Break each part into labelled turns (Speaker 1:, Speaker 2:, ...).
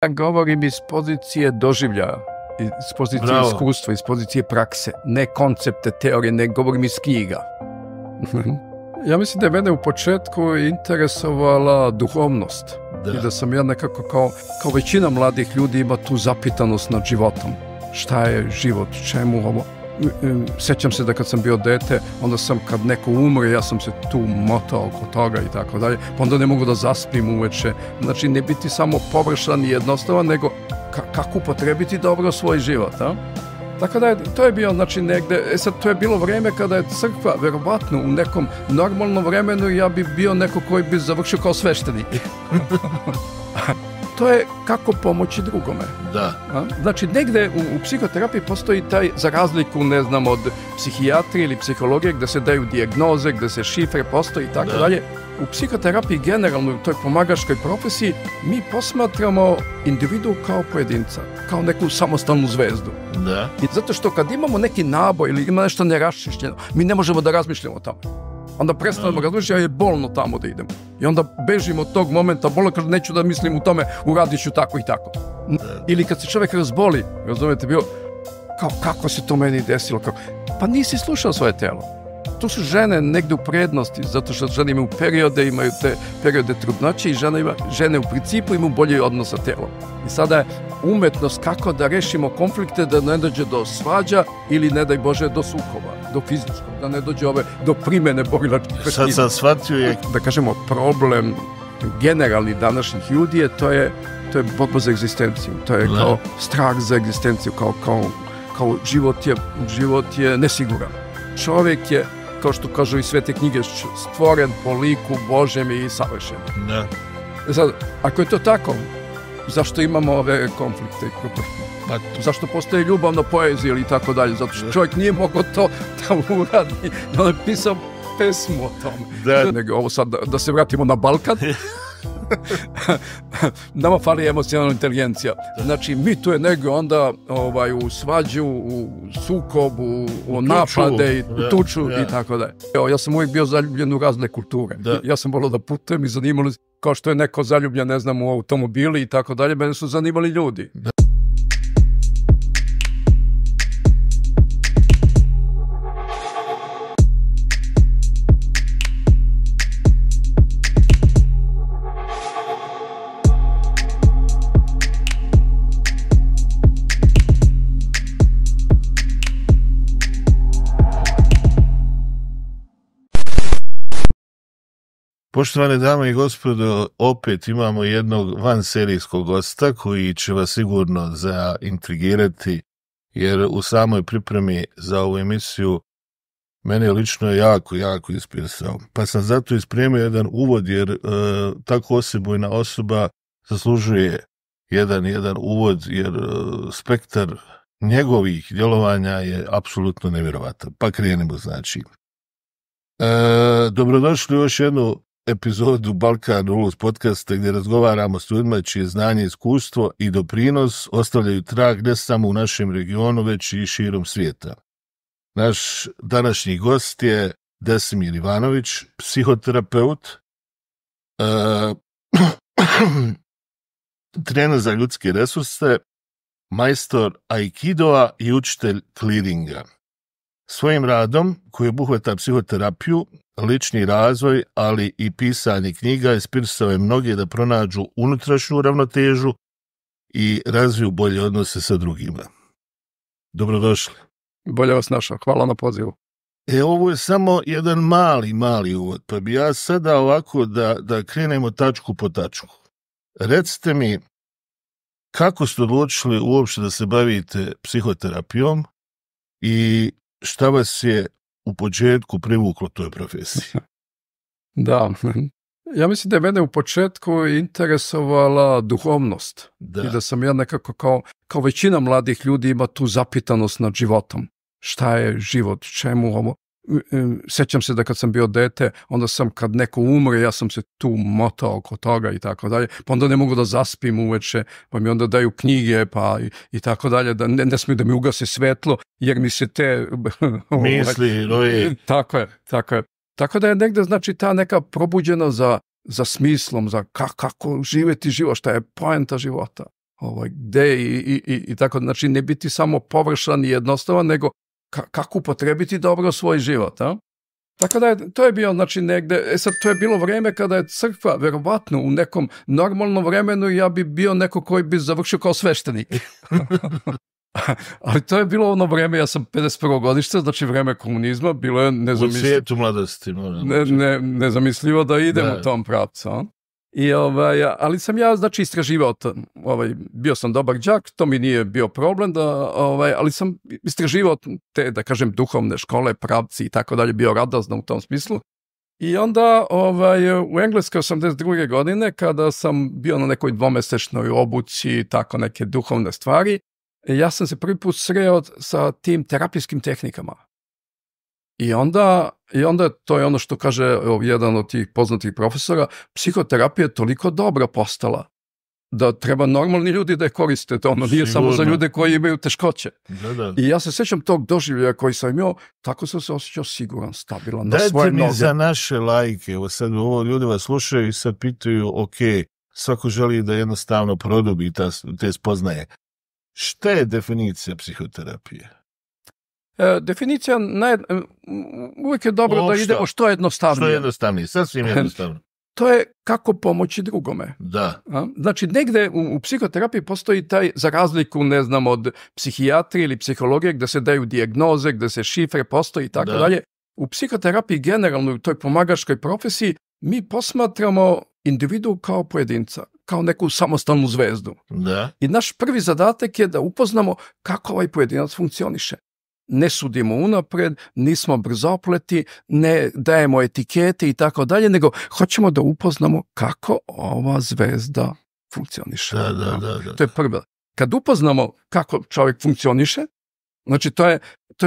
Speaker 1: Ja govorim iz pozicije doživljaja, iz pozicije iskustva, iz pozicije prakse, ne koncepte, teorije, ne govorim iz knjiga. Ja mislim da je mene u početku interesovala duhovnost. Da. I da sam ja nekako kao većina mladih ljudi ima tu zapitanost nad životom. Šta je život, čemu ovo? Sjećam se da kad sam bio dete, onda sam kad neko umre, ja sam se tu motao oko toga i tako dalje, pa onda ne mogu da zaspim uveče. Znači ne biti samo površan i jednostavan, nego kako upotrebiti dobro svoj život, a? Tako da to je bio, znači negde, sad to je bilo vreme kada je crkva, verovatno u nekom normalnom vremenu ja bi bio neko koji bi završio kao sveštenik. To je kako pomoći drugome.
Speaker 2: Da.
Speaker 1: Znači, negde u psihoterapiji postoji taj, za razliku, ne znam, od psihijatrije ili psihologije, gde se daju dijagnoze, gde se šifre postoji i tako dalje. U psihoterapiji generalno, u toj pomagačkoj profesiji, mi posmatramo individu kao pojedinca, kao neku samostalnu zvezdu.
Speaker 2: Da.
Speaker 1: I zato što kad imamo neki naboj ili ima nešto neraščišćeno, mi ne možemo da razmišljamo o tome. Onda prestanemo razmišljati, je bolno tamo da idemo. I onda bežimo od tog momenta, bolno kaže, neću da mislim u tome, uradit ću tako i tako. Ili kad se čovjek razboli, razumete, bilo, kako se to meni desilo, pa nisi slušao svoje telo. Tu su žene negde u prednosti, zato što žene imaju te periode trudnoće i žene u principu imaju bolji odnos sa telom. I sada je umetnost kako da rešimo konflikte, da ne dođe do svađa ili ne daj Bože do sukoba, do fizičkog, da ne dođe do primene borilačkih veština.
Speaker 2: Sad sam shvatio je...
Speaker 1: Da kažemo, problem generalni današnjih ljudi je to je borba za egzistenciju, to je kao strah za egzistenciju, kao život je nesiguran. Čovjek je, kao što kažu i svete knjige, stvoren po liku Božjem i savršen.
Speaker 2: Da.
Speaker 1: Sad, ako je to tako, zašto imamo ove konflikte? Pa, zašto postoji ljubavna poezija ili tako dalje? Zato što čovjek nije mogao to da uradi, da je pisao pesmu o tome. Nego ovo sad, da se vratimo na Balkan. Nama fali emocionalna inteligencija. Znači, mi tu je nego onda u svađu, u sukobu, u napade i tuču i tako dalje. Ja sam uvijek bio zaljubljen u razne kulture. Ja sam volio da putujem i zanimali, kao što je neko zaljubljen, ne znam, u automobili i tako dalje, mene su zanimali ljudi.
Speaker 2: Poštovane dame i gospodo, opet imamo jednog vanserijskog gosta koji će vas sigurno zaintrigirati, jer u samoj pripremi za ovu emisiju mene lično je jako inspirisao. Pa sam zato ispremio jedan uvod, jer tako osebujna osoba zaslužuje jedan uvod, jer spektar njegovih djelovanja je apsolutno nevjerovatan. Pa krenemo, znači. Dobrodošli u još jednu epizodu Balkan Rules podcasta gdje razgovaramo s ljudima čije znanje, iskustvo i doprinos ostavljaju trag ne samo u našem regionu, već i širom svijeta. Naš današnji gost je Desimir Ivanović, psihoterapeut, trener za ljudske resurse, majstor aikidoa i učitelj clearinga. Svojim radom, koji obuhvata psihoterapiju, lični razvoj, ali i pisanje knjiga, inspirisao je mnoge da pronađu unutrašnju ravnotežu i razviju bolje odnose sa drugima. Dobrodošli.
Speaker 1: Bolje vas našao. Hvala na pozivu.
Speaker 2: Ovo je samo jedan mali uvod, pa bi ja sada ovako da krenemo tačku po tačku. Recite mi, kako ste odlučili uopšte da se bavite psihoterapijom i šta vas je u početku privuklo toj profesiji?
Speaker 1: Da, ja mislim da je mene u početku interesovala duhovnost. I da sam ja nekako kao većina mladih ljudi ima tu zapitanost nad životom. Šta je život, čemu ovo? Sjećam se da kad sam bio dete, onda sam kad neko umre, ja sam se tu motao oko toga i tako dalje, pa onda ne mogu da zaspim uveče, pa mi onda daju knjige pa i tako dalje, da ne smiju da mi ugase svetlo, jer mi se te
Speaker 2: misli roje.
Speaker 1: Tako je. Tako da je negde, znači, ta neka probuđena za smislom, za kako živjeti život, šta je poenta života. gde i tako, znači ne biti samo površan i jednostavan, nego kako upotrebiti dobro svoj život, a? Tako da to je bio, znači negde, sad to je bilo vreme kada je crkva, verovatno u nekom normalnom vremenu ja bi bio neko koji bi završio kao sveštenik. Ali to je bilo ono vreme, ja sam 51. godište, znači vreme komunizma, bilo je nezamislivo.
Speaker 2: U svijetu mladosti.
Speaker 1: Nezamislivo da idem u tom pravcu. Ali sam ja, znači, istraživao, bio sam dobar đak, to mi nije bio problem, ali sam istraživao te, da kažem, duhovne škole, pravci i tako dalje, bio radosno u tom smislu. I onda u Engleskoj 82. godine, kada sam bio na nekoj dvomesečnoj obuci, tako neke duhovne stvari, ja sam se prvi put sreo sa tim terapijskim tehnikama. I onda to je ono što kaže jedan od tih poznatih profesora, psihoterapija je toliko dobra postala da treba normalni ljudi da je koriste. To ono nije samo za ljude koji imaju teškoće.
Speaker 2: Da.
Speaker 1: I ja se sjećam tog doživljaja koji sam imao, tako sam se osjećao siguran, stabilan, na svoje noge.
Speaker 2: Dajte mi za naše lajke, sad ljudi vas slušaju i sad pitaju, ok, svako želi da jednostavno produbi te spoznaje. Šta je definicija psihoterapije?
Speaker 1: Definicija, uvijek je dobro da idemo što jednostavnije.
Speaker 2: Što jednostavnije, sasvim jednostavno.
Speaker 1: To je kako pomoći drugome.
Speaker 2: Da.
Speaker 1: Znači, negde u psihoterapiji postoji taj, za razliku, ne znam, od psihijatrije ili psihologije, gde se daju dijagnoze, gde se šifre postoji i tako dalje. U psihoterapiji generalno, u toj pomagačkoj profesiji, mi posmatramo individu kao pojedinca, kao neku samostalnu zvezdu.
Speaker 2: Da.
Speaker 1: I naš prvi zadatak je da upoznamo kako ovaj pojedinac funkcioniše. Ne sudimo unapred, nismo brzopleti, ne dajemo etikete i tako dalje, nego hoćemo da upoznamo kako ova zvezda funkcioniše.
Speaker 2: Da.
Speaker 1: To je prvo. Kad upoznamo kako čovjek funkcioniše, znači to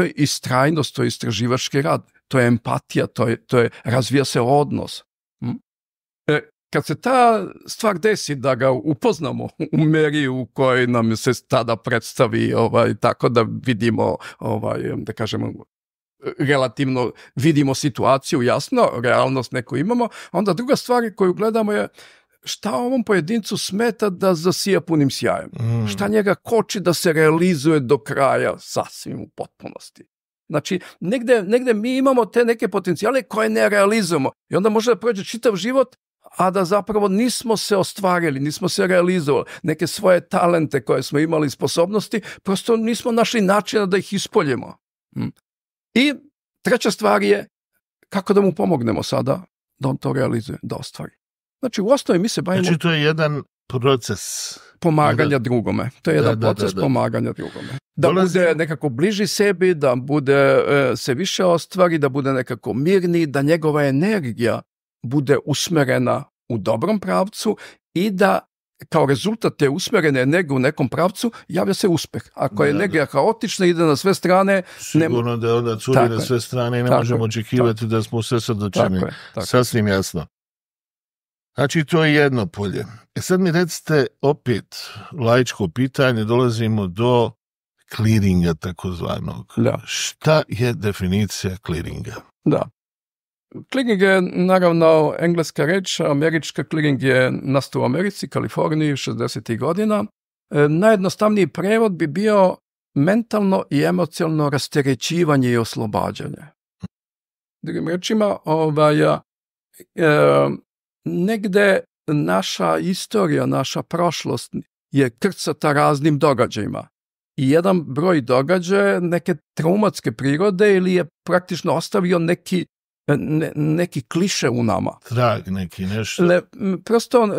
Speaker 1: je istrajnost, to je istraživački rad, to je empatija, to je razvija se odnos. Kad se ta stvar desi da ga upoznamo u meri u kojoj nam se tada predstavi, tako da vidimo, da kažemo, relativno vidimo situaciju jasno, realnost neku imamo, onda druga stvar koju gledamo je šta ovom pojedincu smeta da zasija punim sjajem. Šta njega koči da se realizuje do kraja sasvim u potpunosti. Znači, negde mi imamo te neke potencijale koje ne realizujemo i onda može da prođe čitav život, a da zapravo nismo se ostvarili, nismo se realizovali, neke svoje talente koje smo imali, sposobnosti, prosto nismo našli načina da ih ispoljemo. I treća stvar je kako da mu pomognemo sada da on to realizuje, da ostvari. Znači, u osnovi mi se bavimo...
Speaker 2: Znači, to je jedan proces
Speaker 1: pomaganja drugome. To je jedan proces pomaganja drugome. Da bude nekako bliži sebi, da bude se više ostvari, da bude nekako mirni, da njegova energija bude usmerena u dobrom pravcu i da kao rezultat te usmerene energije u nekom pravcu javlja se uspeh. Ako je energija haotična, ide na sve strane...
Speaker 2: Sigurno da onda curi na sve strane i ne možemo očekivati da smo sve sadočeni. Sasvim jasno. Znači, to je jedno polje. Sad mi recite opet laičko pitanje, dolazimo do clearinga takozvanog. Šta je definicija clearinga?
Speaker 1: Da. Clearing je naravno engleska reč, američka clearing je nastao u Americi, Kaliforniji, 60. godina. Najjednostavniji prevod bi bio mentalno i emocionalno rasterećivanje i oslobađanje. Drugim rečima, negde naša istorija, naša prošlost je krcata raznim događajima. I jedan broj događaja neke traumatske prirode ili je praktično ostavio neki kliše u nama.
Speaker 2: Trag neki nešto.
Speaker 1: Prosto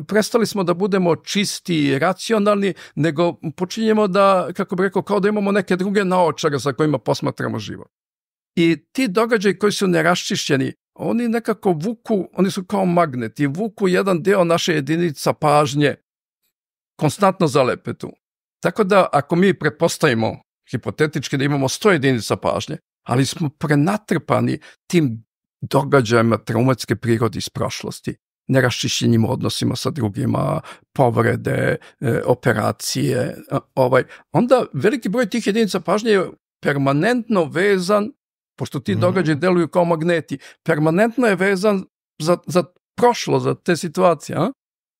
Speaker 1: prestali smo da budemo čisti i racionalni, nego počinjemo da, kako bih rekao, kao da imamo neke druge naočare sa kojima posmatramo život. I ti događaji koji su neraščišćeni, oni nekako vuku, oni su kao magneti, vuku jedan deo naše jedinica pažnje konstantno zalepe tu. Tako da ako mi pretpostavimo hipotetički da imamo 100 jedinica pažnje, ali smo prenatrpani tim događajima traumatske prirode iz prošlosti, neraščišćenim odnosima sa drugima, povrede, operacije, onda veliki broj tih jedinica pažnje je permanentno vezan, pošto ti događaji deluju kao magneti, permanentno je vezan za prošlo, za te situacije.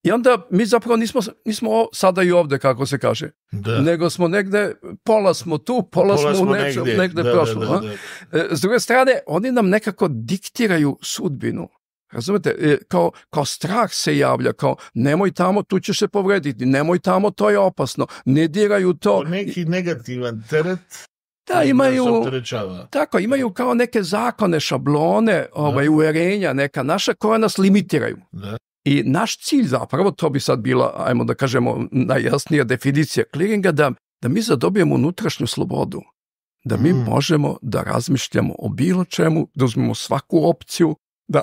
Speaker 1: I onda mi zapravo nismo sada i ovde, kako se kaže, nego smo negde, pola smo tu, pola smo negde prošlo. S druge strane, oni nam nekako diktiraju sudbinu. Razumete, kao strah se javlja, kao nemoj tamo, tu ćeš se povrediti, nemoj tamo, to je opasno, ne diraju to.
Speaker 2: Neki negativan teret.
Speaker 1: Da, imaju kao neke zakone, šablone, uverenja neka naša koja nas limitiraju.
Speaker 2: Da.
Speaker 1: I naš cilj zapravo, to bi sad bila, ajmo da kažemo, najjasnija definicija kliringa, da mi zadobijemo unutrašnju slobodu, da mi možemo da razmišljamo o bilo čemu, da uzmemo svaku opciju,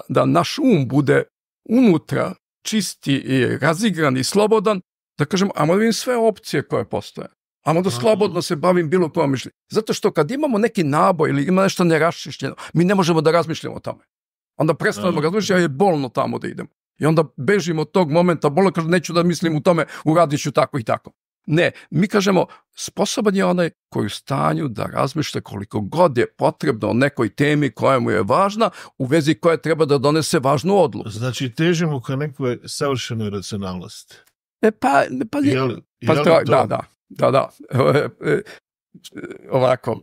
Speaker 1: da naš bude unutra čisti i razigran i slobodan, da kažemo, ajmo da vidim sve opcije koje postoje. Ajmo da slobodno se bavim bilo kojom mišljenju. Zato što kad imamo neki naboj ili ima nešto neraščišćeno, mi ne možemo da razmišljamo o tome. Onda prestanemo razmišljati, je bolno tamo da idemo. I onda bežimo od tog momenta, bolno kažem, neću da mislim u tome, uradit ću tako i tako. Ne, mi kažemo, sposoban je onaj koji je u stanju da razmišlja koliko god je potrebno o nekoj temi koja mu je važna, u vezi koja treba da donese važnu odluku.
Speaker 2: Znači, težimo ka nekoj savršenoj racionalnosti.
Speaker 1: Da. Ovako,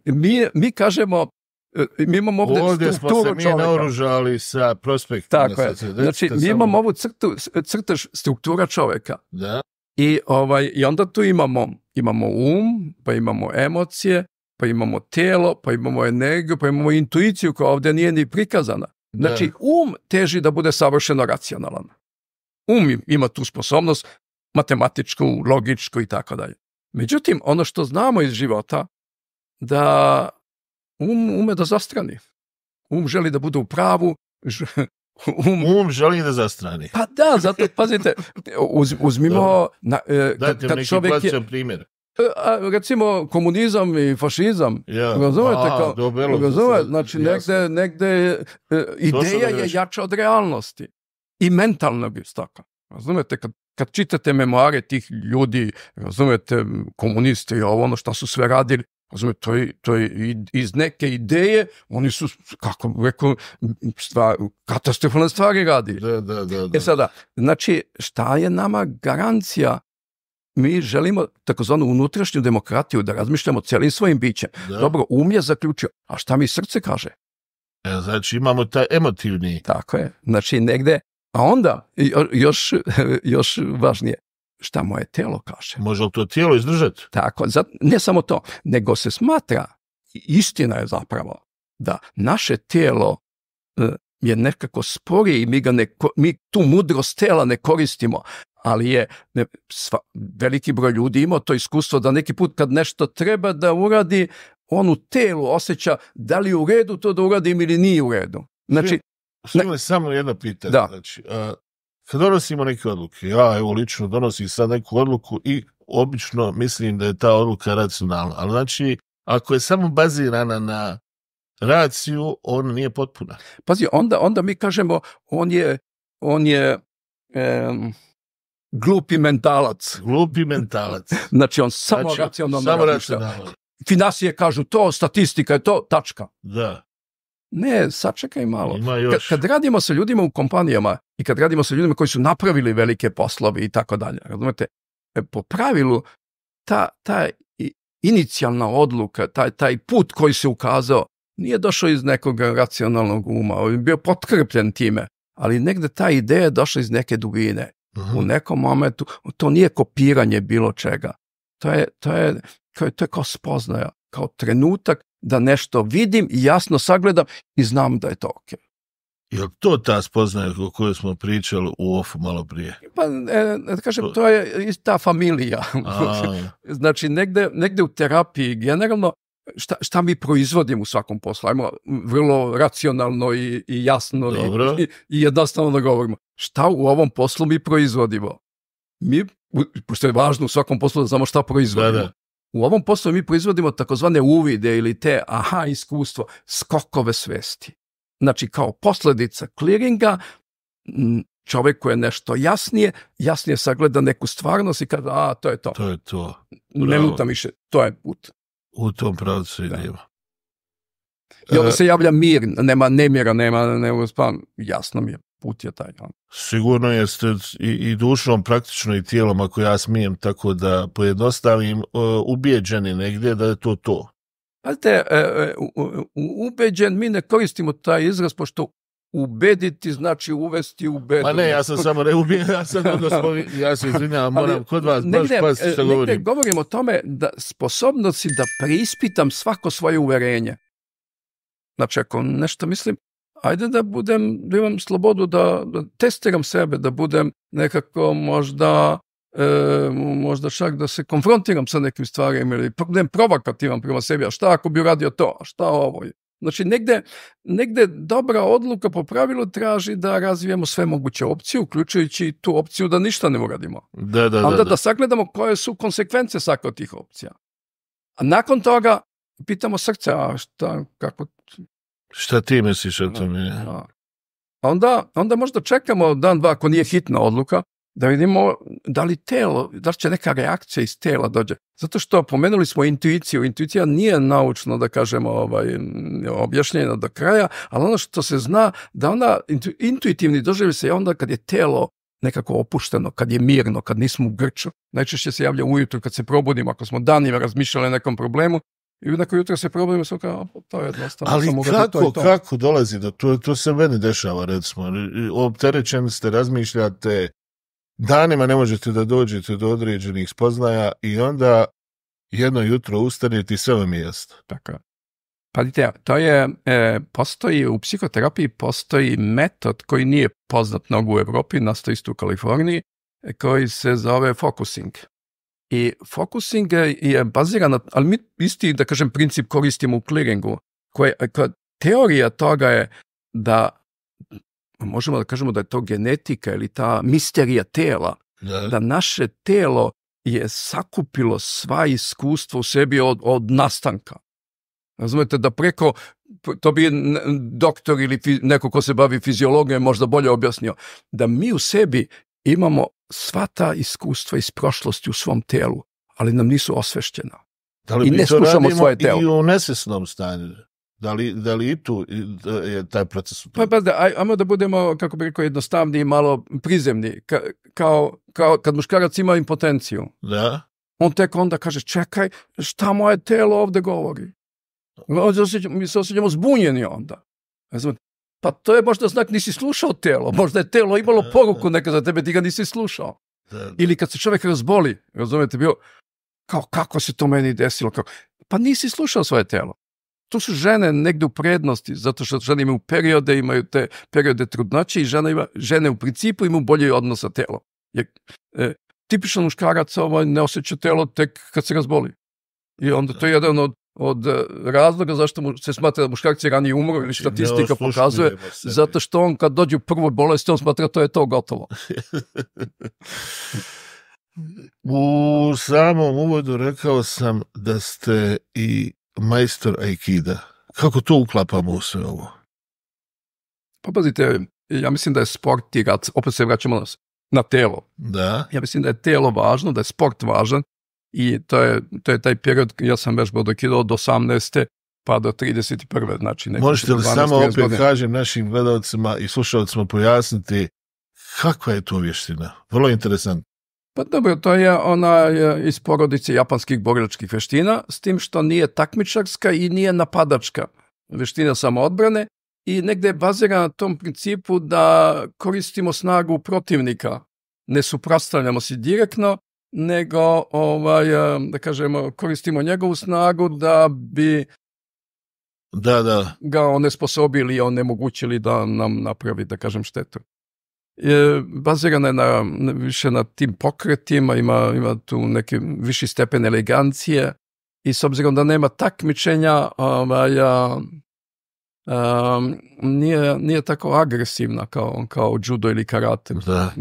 Speaker 1: mi kažemo, mi imamo ovdje
Speaker 2: strukturu čovjeka. Ovdje smo se mi naoružali sa prospektima.
Speaker 1: Tako je. Znači, mi imamo ovu crtež struktura čovjeka.
Speaker 2: Da.
Speaker 1: I onda tu imamo pa imamo emocije, pa imamo tijelo, pa imamo energiju, pa imamo intuiciju koja ovdje nije ni prikazana. Znači, teži da bude savršeno racionalan. Ima tu sposobnost matematičku, logičku i tako dalje. Međutim, ono što znamo iz života, da ume da zastrani. Želi da bude u pravu.
Speaker 2: Želi da zastrani.
Speaker 1: Pa da, zato, pazite, uzmimo...
Speaker 2: Dajte neki plaćan primjer.
Speaker 1: Recimo, komunizam i fašizam. Razumete? Znači, negde ideja je jača od realnosti. I mentalno bi staka. Razumete, kad čitate memoare tih ljudi, razumete, komunisti i ono što su sve radili, razumete, to je iz neke ideje, oni su, kako rekao, katastrofalne stvari radili.
Speaker 2: Da.
Speaker 1: Sada, znači, šta je nama garancija? Mi želimo takozvanu unutrašnju demokratiju, da razmišljamo cijelim svojim bićem. Dobro, je zaključio, a šta mi srce kaže?
Speaker 2: Znači, imamo taj emotivni.
Speaker 1: Tako je, znači negde. A onda, još važnije, šta moje tijelo kaže.
Speaker 2: Može li to tijelo izdržati?
Speaker 1: Tako, ne samo to, nego se smatra, istina je zapravo, da naše tijelo je nekako sporije i mi tu mudrost tijela ne koristimo, ali je veliki broj ljudi imao to iskustvo da neki put kad nešto treba da uradi, on u tijelu osjeća da li je u redu to da uradim ili nije u redu. Znači,
Speaker 2: samo jedno pitanje. Znači, kad donosimo neke odluke, ja evo lično donosim sad neku odluku i obično mislim da je ta odluka racionalna. Ali znači, ako je samo bazirana na raciju, on nije potpuna.
Speaker 1: Pazi, onda mi kažemo, on je glupi mentalac.
Speaker 2: Glupi mentalac.
Speaker 1: Znači, on samo racionalno razmišlja. Finansije kažu to, statistika je to, tačka.
Speaker 2: Da.
Speaker 1: Ne, sačekaj malo. Kad radimo sa ljudima u kompanijama i kad radimo sa ljudima koji su napravili velike poslove i tako dalje, razumete, po pravilu ta inicijalna odluka, taj put koji se ukazao, nije došao iz nekog racionalnog uma, on je bio potkrpljen time, ali negde ta ideja je došla iz neke dubine. U nekom momentu, to nije kopiranje bilo čega. To je kao spoznaja, kao trenutak da nešto vidim i jasno sagledam i znam da je to ok.
Speaker 2: Je li to ta spoznaja o kojoj smo pričali u ofu malo prije?
Speaker 1: Pa, kažem, to je ta familija. Znači, negde u terapiji generalno, šta mi proizvodimo u svakom poslu? Ajmo vrlo racionalno i jasno i jednostavno da govorimo. Šta u ovom poslu mi proizvodimo? Pošto je važno u svakom poslu da znamo šta proizvodimo. Da. U ovom poslu mi proizvodimo takozvane uvide ili te iskustvo, skokove svesti. Znači, kao posljedica clearinga, čovjeku je nešto jasnije sagleda neku stvarnost i kada, to je to.
Speaker 2: To je to.
Speaker 1: Ne lutam više, to je put.
Speaker 2: U tom pravcu idemo.
Speaker 1: I onda se javlja mir, nema nemira, nema jasno mi je. put je taj.
Speaker 2: Sigurno jeste i dušom praktično i tijelom, ako ja smijem tako da pojednostavim, ubijeđeni negdje da je to.
Speaker 1: Pazite, ubeđen, mi ne koristimo taj izraz, pošto ubediti znači uvesti u bedu.
Speaker 2: Ma ne, ja sam samo ne ubijen, ja se izvinjavam, moram kod vas baš pasti što govorim.
Speaker 1: Negdje govorim o tome da sposobnosti da preispitam svako svoje uverenje. Znači, ako nešto mislim, ajde da imam slobodu da testiram sebe, da budem nekako možda čak da se konfrontiram sa nekim stvarima ili budem provokativan prema sebi, a šta ako bi uradio to, a šta ovo je. Znači, negde dobra odluka po pravilu traži da razvijemo sve moguće opcije, uključujući tu opciju da ništa ne uradimo. Da sagledamo koje su konsekvence svake od tih opcija. A nakon toga pitamo srce, a kako...
Speaker 2: Šta ti misliš o tome?
Speaker 1: Onda možda čekamo dan, dva, ako nije hitna odluka, da vidimo da li će neka reakcija iz tela dođe. Zato što pomenuli smo intuiciju. Intuicija nije naučno, da kažemo, objašnjena do kraja, ali ono što se zna, da ona intuitivni doživljaj se onda kad je telo nekako opušteno, kad je mirno, kad nismo u grču. Najčešće se javlja ujutro kad se probudimo, ako smo danima razmišljali o nekom problemu, i neko jutro se probudimo, sve kao, to je jednostavno.
Speaker 2: Ali kako dolazi do to se meni dešava, recimo, opterećeni ste, razmišljate, danima ne možete da dođete do određenih spoznaja i onda jedno jutro ustanete i sve vam je jasno.
Speaker 1: Tako. Pa vidite, postoji u psihoterapiji postoji metod koji nije poznat mnogo u Evropi, nastoji isto u Kaliforniji, koji se zove focusing. I focusing je baziran, ali mi isti, da kažem, princip koristimo u clearingu. Teorija toga je da možemo da kažemo da je to genetika ili ta misterija tela, da naše telo je sakupilo sva iskustva u sebi od nastanka. Razumete, da preko, to bi doktor ili neko ko se bavi fiziologijom možda bolje objasnio, da mi u sebi imamo sva ta iskustva iz prošlosti u svom telu, ali nam nisu osvešćena. I ne slušamo svoje telo.
Speaker 2: I u nesvjesnom stanju. Da li i tu je taj proces?
Speaker 1: Ajmo da budemo, kako bi rekao, jednostavniji, malo prizemni. Kao kad muškarac ima impotenciju.
Speaker 2: Da.
Speaker 1: On tek onda kaže, čekaj, šta moje telo ovdje govori? Mi se osjećamo zbunjeni onda. Pa to je možda znak nisi slušao telo. Možda je telo imalo poruku neka za tebe, ti ga nisi slušao. Da. Ili kad se čovjek razboli, razumete, bio kao kako se to meni desilo? Pa nisi slušao svoje telo. Tu su žene negdje u prednosti, zato što žene imaju periode, imaju te periode trudnoće i žene u principu imaju bolji odnos sa telom. Tipičan muškarac ne osjeća telo tek kad se razboli. I onda to je jedan od razloga zašto se smatra da muškarci ranije umru ili statistika pokazuje, zato što on kad dođe u prvu bolest, on smatra to je to gotovo.
Speaker 2: U samom uvodu rekao sam da ste i majstor Aikida. Kako to uklapamo u sve ovo?
Speaker 1: Pa pazite, ja mislim da je sport i rad, opet se vraćamo na telo.
Speaker 2: Da.
Speaker 1: Ja mislim da je telo važno, da je sport važan i to je taj period, ja sam vežbao do 18. pa do 31. Znači
Speaker 2: možete li samo opet kažem našim gledalcima i slušalcima pojasniti kakva je to vještina? Vrlo interesantno.
Speaker 1: Pa dobro, to je ona iz porodice japanskih borilačkih vještina, s tim što nije takmičarska i nije napadačka vještina samoodbrane i negdje je bazirana na tom principu da koristimo snagu protivnika. Ne suprotstavljamo se direktno, nego da kažemo, koristimo njegovu snagu da bi ga onesposobili i onemogućili da nam napravi, da kažem, štetu. Bazirana je više na tim pokretima, ima tu neki viši stepen elegancije i s obzirom da nema takmičenja, nije tako agresivna kao judo ili karate.
Speaker 2: Da.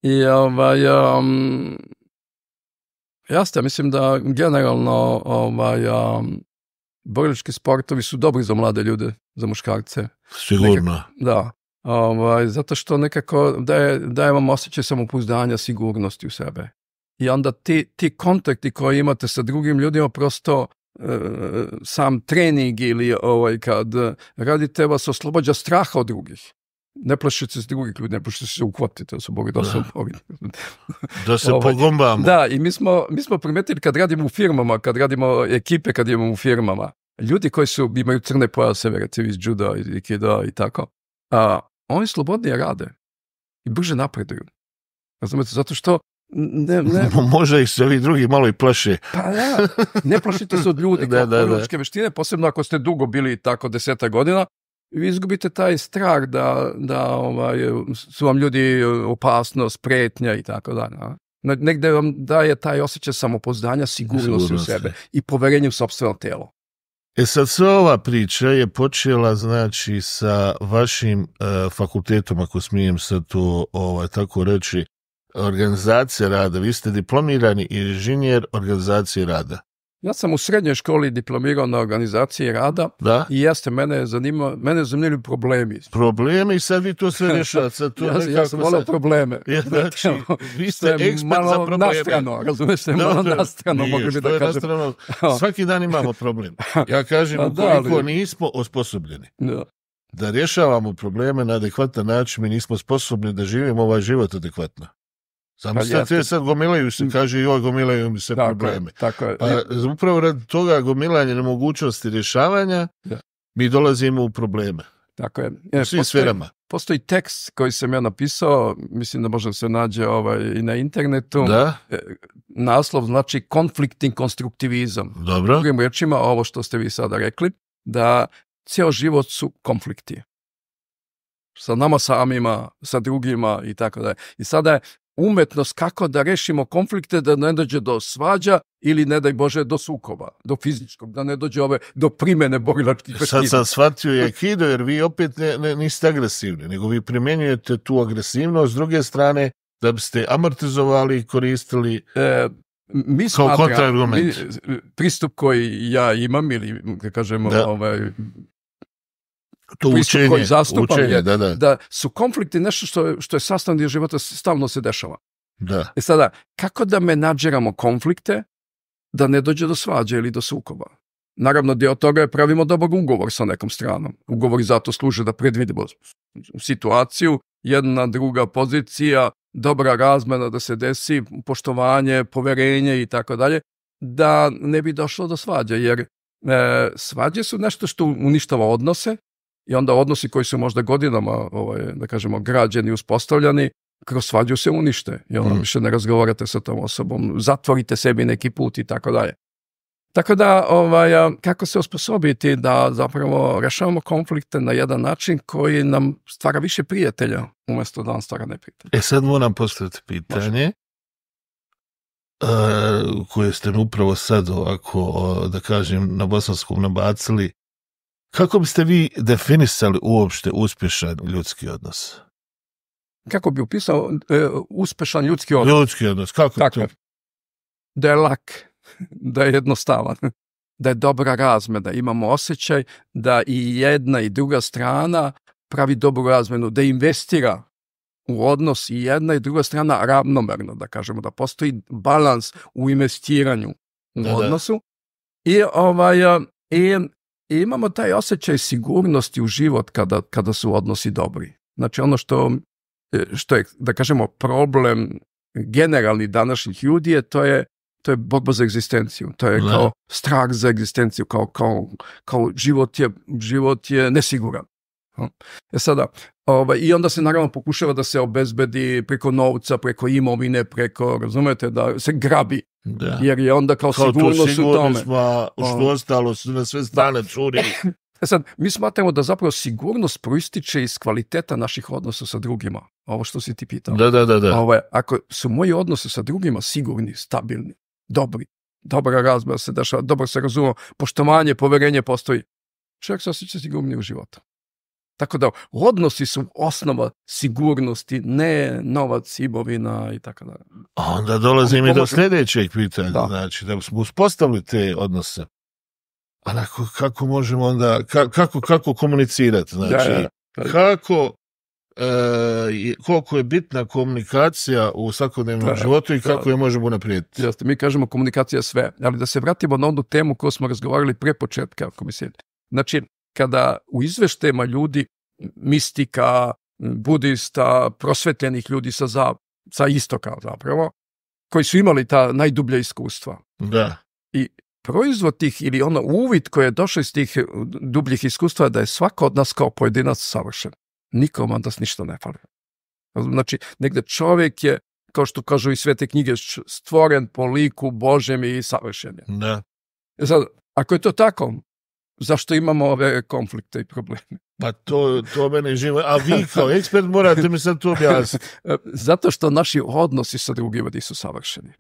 Speaker 1: I jasno, mislim da generalno borilački sportovi su dobri za mlade ljude, za muškarce.
Speaker 2: Sigurno.
Speaker 1: Da. Zato što nekako daje vam osjećaj samopouzdanja, sigurnosti u sebe. I onda ti kontakti koji imate sa drugim ljudima, prosto sam trening ili kad radite, vas oslobađa straha od drugih. Ne plašite se drugih ljudi, ne plašite se uhvatiti, to su Boga dosadno.
Speaker 2: Da se pogombamo.
Speaker 1: Da, i mi smo primetili kad radimo u firmama, kad radimo ekipe, kad imamo u firmama, ljudi koji imaju crne pojaseve, recimo iz juda, iz aikida i tako, oni slobodnije rade i brže napreduju. Razumete, zato što
Speaker 2: Možda ih se ovi drugi malo i plaše.
Speaker 1: Pa da, ne plašite se od ljudi kao borilačke veštine, posebno ako ste dugo bili tako 10 godina, vi izgubite taj strah da su vam ljudi opasnost, pretnja i tako dalje. Negde vam daje taj osjećaj samopouzdanja, sigurnosti u sebe i poverenje u sopstveno telo.
Speaker 2: Sad sva ova priča je počela znači sa vašim fakultetom, ako smijem sad to tako reći, organizacija rada. Vi ste diplomirani inženjer organizacije rada.
Speaker 1: Ja sam u srednjoj školi diplomirao na organizaciji rada i jeste, mene zanimljivi problemi.
Speaker 2: Problemi i sad vi to sve rješavate.
Speaker 1: Ja sam volio probleme.
Speaker 2: Znači, vi ste ekspert za probleme.
Speaker 1: Nastrano, razumiješ se, malo nastrano.
Speaker 2: Svaki dan imamo problem. Ja kažem, ukoliko nismo osposobljeni da rješavamo probleme na adekvatan način, mi nismo sposobni da živimo ovaj život adekvatno. Zamislite, sad gomilaju se, kaže joj, gomilaju mi se probleme. Pa upravo radi toga gomilanja nemogućnosti rješavanja, mi dolazimo u probleme.
Speaker 1: Tako je.
Speaker 2: U svim sferama.
Speaker 1: Postoji tekst koji sam ja napisao, mislim da može se nađe i na internetu.
Speaker 2: Da?
Speaker 1: Naslov znači konfliktni konstruktivizam.
Speaker 2: Dobro.
Speaker 1: Drugim riječima, ovo što ste vi sada rekli, da cijel život su konflikti. Sa nama samima, sa drugima i tako dalje. I sada je umetnost kako da rešimo konflikte, da ne dođe do svađa ili, ne daj Bože, do sukoba, do fizičkog, da ne dođe do primjene borilačkih veština.
Speaker 2: Sad sam shvatio i aikido, jer vi opet niste agresivni, nego vi primjenjujete tu agresivnost s druge strane da biste amortizovali i koristili kao kontraargument.
Speaker 1: Pristup koji ja imam, ili da kažemo,
Speaker 2: to
Speaker 1: pristup koji zastupam je
Speaker 2: da
Speaker 1: su konflikti nešto što je sastavni dio života, stalno se dešava.
Speaker 2: Da.
Speaker 1: Sada, kako da menadžeramo konflikte da ne dođe do svađe ili do sukoba? Naravno, dio toga je pravimo dobar ugovor sa nekom stranom. Ugovori zato služe da predvidimo situaciju, jedna, druga pozicija, dobra razmena da se desi, poštovanje, poverenje i tako dalje, da ne bi došlo do svađe, jer svađe su nešto što uništava odnose. I onda odnosi koji su možda godinama, da kažemo, građeni, uspostavljani, kroz svađu se unište. I onda više ne razgovarate sa tom osobom, zatvorite sebi neki put i tako dalje. Tako da, kako se osposobiti da zapravo rešavamo konflikte na jedan način koji nam stvara više prijatelja, umjesto da nam stvara neprijatelja.
Speaker 2: Sad moram postaviti pitanje, koje ste mi upravo sad ovako, da kažem, na bosanskom nabacili. Kako biste vi definisali uopšte uspješan ljudski odnos?
Speaker 1: Kako bi upisao uspješan ljudski odnos?
Speaker 2: Ljudski odnos, kako to?
Speaker 1: Da je lak, da je jednostavan, da je dobra razmena, da imamo osjećaj da i jedna i druga strana pravi dobru razmenu, da investira u odnos i jedna i druga strana ravnomerno, da kažemo, da postoji balans u investiranju u odnosu. I imamo taj osjećaj sigurnosti u život kada su odnosi dobri. Znači ono što je, da kažemo, problem generalni današnjih ljudi je to je borba za egzistenciju. To je kao strah za egzistenciju, kao život je nesiguran. Sada, i onda se naravno pokušava da se obezbedi preko novca, preko imovine, preko, razumete, da se grabi. Da. Jer je onda kao sigurnost u tome.
Speaker 2: Što ostalo su na sve strane curi.
Speaker 1: Sad, mi smatramo da zapravo sigurnost proističe iz kvaliteta naših odnosa sa drugima. Ovo što si ti pitao.
Speaker 2: Da.
Speaker 1: Ako su moji odnosi sa drugima sigurni, stabilni, dobri, dobra razmena se dešava, dobro se razumemo, poštovanje, poverenje postoji, čovjek se osjeća sigurniji u životu. Tako da odnosi su osnova sigurnosti, ne novac, imovina i tako da.
Speaker 2: Onda dolazim i do sljedećeg pitanja. Znači, da smo uspostavili te odnose. Ali kako možemo onda, kako komunicirati? Znači, koliko je bitna komunikacija u svakodnevnom životu i kako je možemo unaprijediti?
Speaker 1: Jeste, mi kažemo komunikacija sve, ali da se vratimo na onu temu koju smo razgovarali pre početka komisije. Znači, kada u izveštajima ljudi, mistika, budista, prosvetljenih ljudi sa istoka zapravo, koji su imali ta najdublja iskustva.
Speaker 2: Da.
Speaker 1: I proizvod tih ili uvid koji je došao iz tih dubljih iskustva da je svako od nas kao pojedinac savršen. Nikom od nas ništa ne fali. Znači, negde čovjek je, kao što kažu i svete knjige, stvoren po liku Božjem i savršen je.
Speaker 2: Da.
Speaker 1: Sad, ako je to tako, zašto imamo ove konflikte i probleme?
Speaker 2: Pa to mene živo. A vi kao ekspert morate mi sad to objasniti.
Speaker 1: Zato što naši odnosi sa drugima nisu savršeni.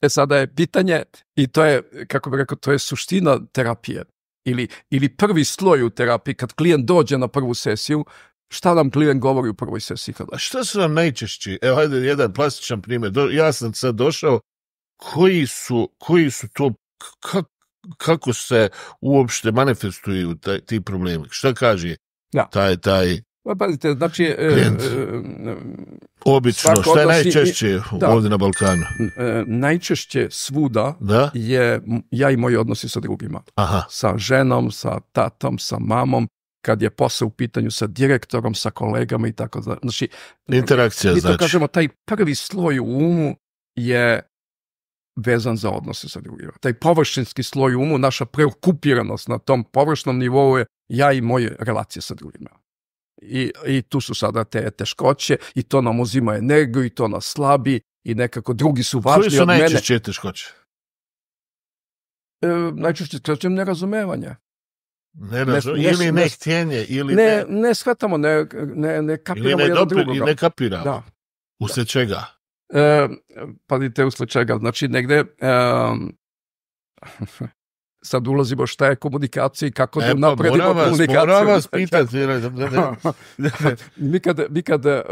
Speaker 1: Sada je pitanje, i to je, kako bih rekao, to je suština terapije. Ili prvi sloj u terapiji, kad klijent dođe na prvu sesiju, šta nam klijent govori u prvoj sesiji?
Speaker 2: A šta su nam najčešći? Evo, hajde jedan plastičan primjer. Ja sam sad došao, koji su to, kako se uopšte manifestuju ti problemi? Šta kaže taj
Speaker 1: pazite, znači,
Speaker 2: obično, šta je najčešće ovdje na Balkanu?
Speaker 1: Najčešće svuda je ja i moji odnosi sa drugima.
Speaker 2: Aha.
Speaker 1: Sa ženom, sa tatom, sa mamom, kad je posao u pitanju sa direktorom, sa kolegama i tako da. Znači,
Speaker 2: interakcija,
Speaker 1: mi to kažemo, taj prvi sloj u umu je vezan za odnose sa drugima. Taj površinski sloj u umu, naša preokupiranost na tom površnom nivou je ja i moje relacije sa drugima. I tu su sada te teškoće i to nam uzima energiju i to nas slabi i nekako drugi su važni od mene.
Speaker 2: Koji su najčešće teškoće?
Speaker 1: Najčešće teškoće nerazumevanja.
Speaker 2: Ili nehtjenje, ili
Speaker 1: ne shvatamo, ne kapiramo jedan drugoga.
Speaker 2: Ili ne kapiramo.
Speaker 1: Da.
Speaker 2: Usled čega?
Speaker 1: Pazite, usled čega. Znači, negde sad ulazimo šta je komunikacija i kako da napredimo komunikaciju.
Speaker 2: Moram vas pitati.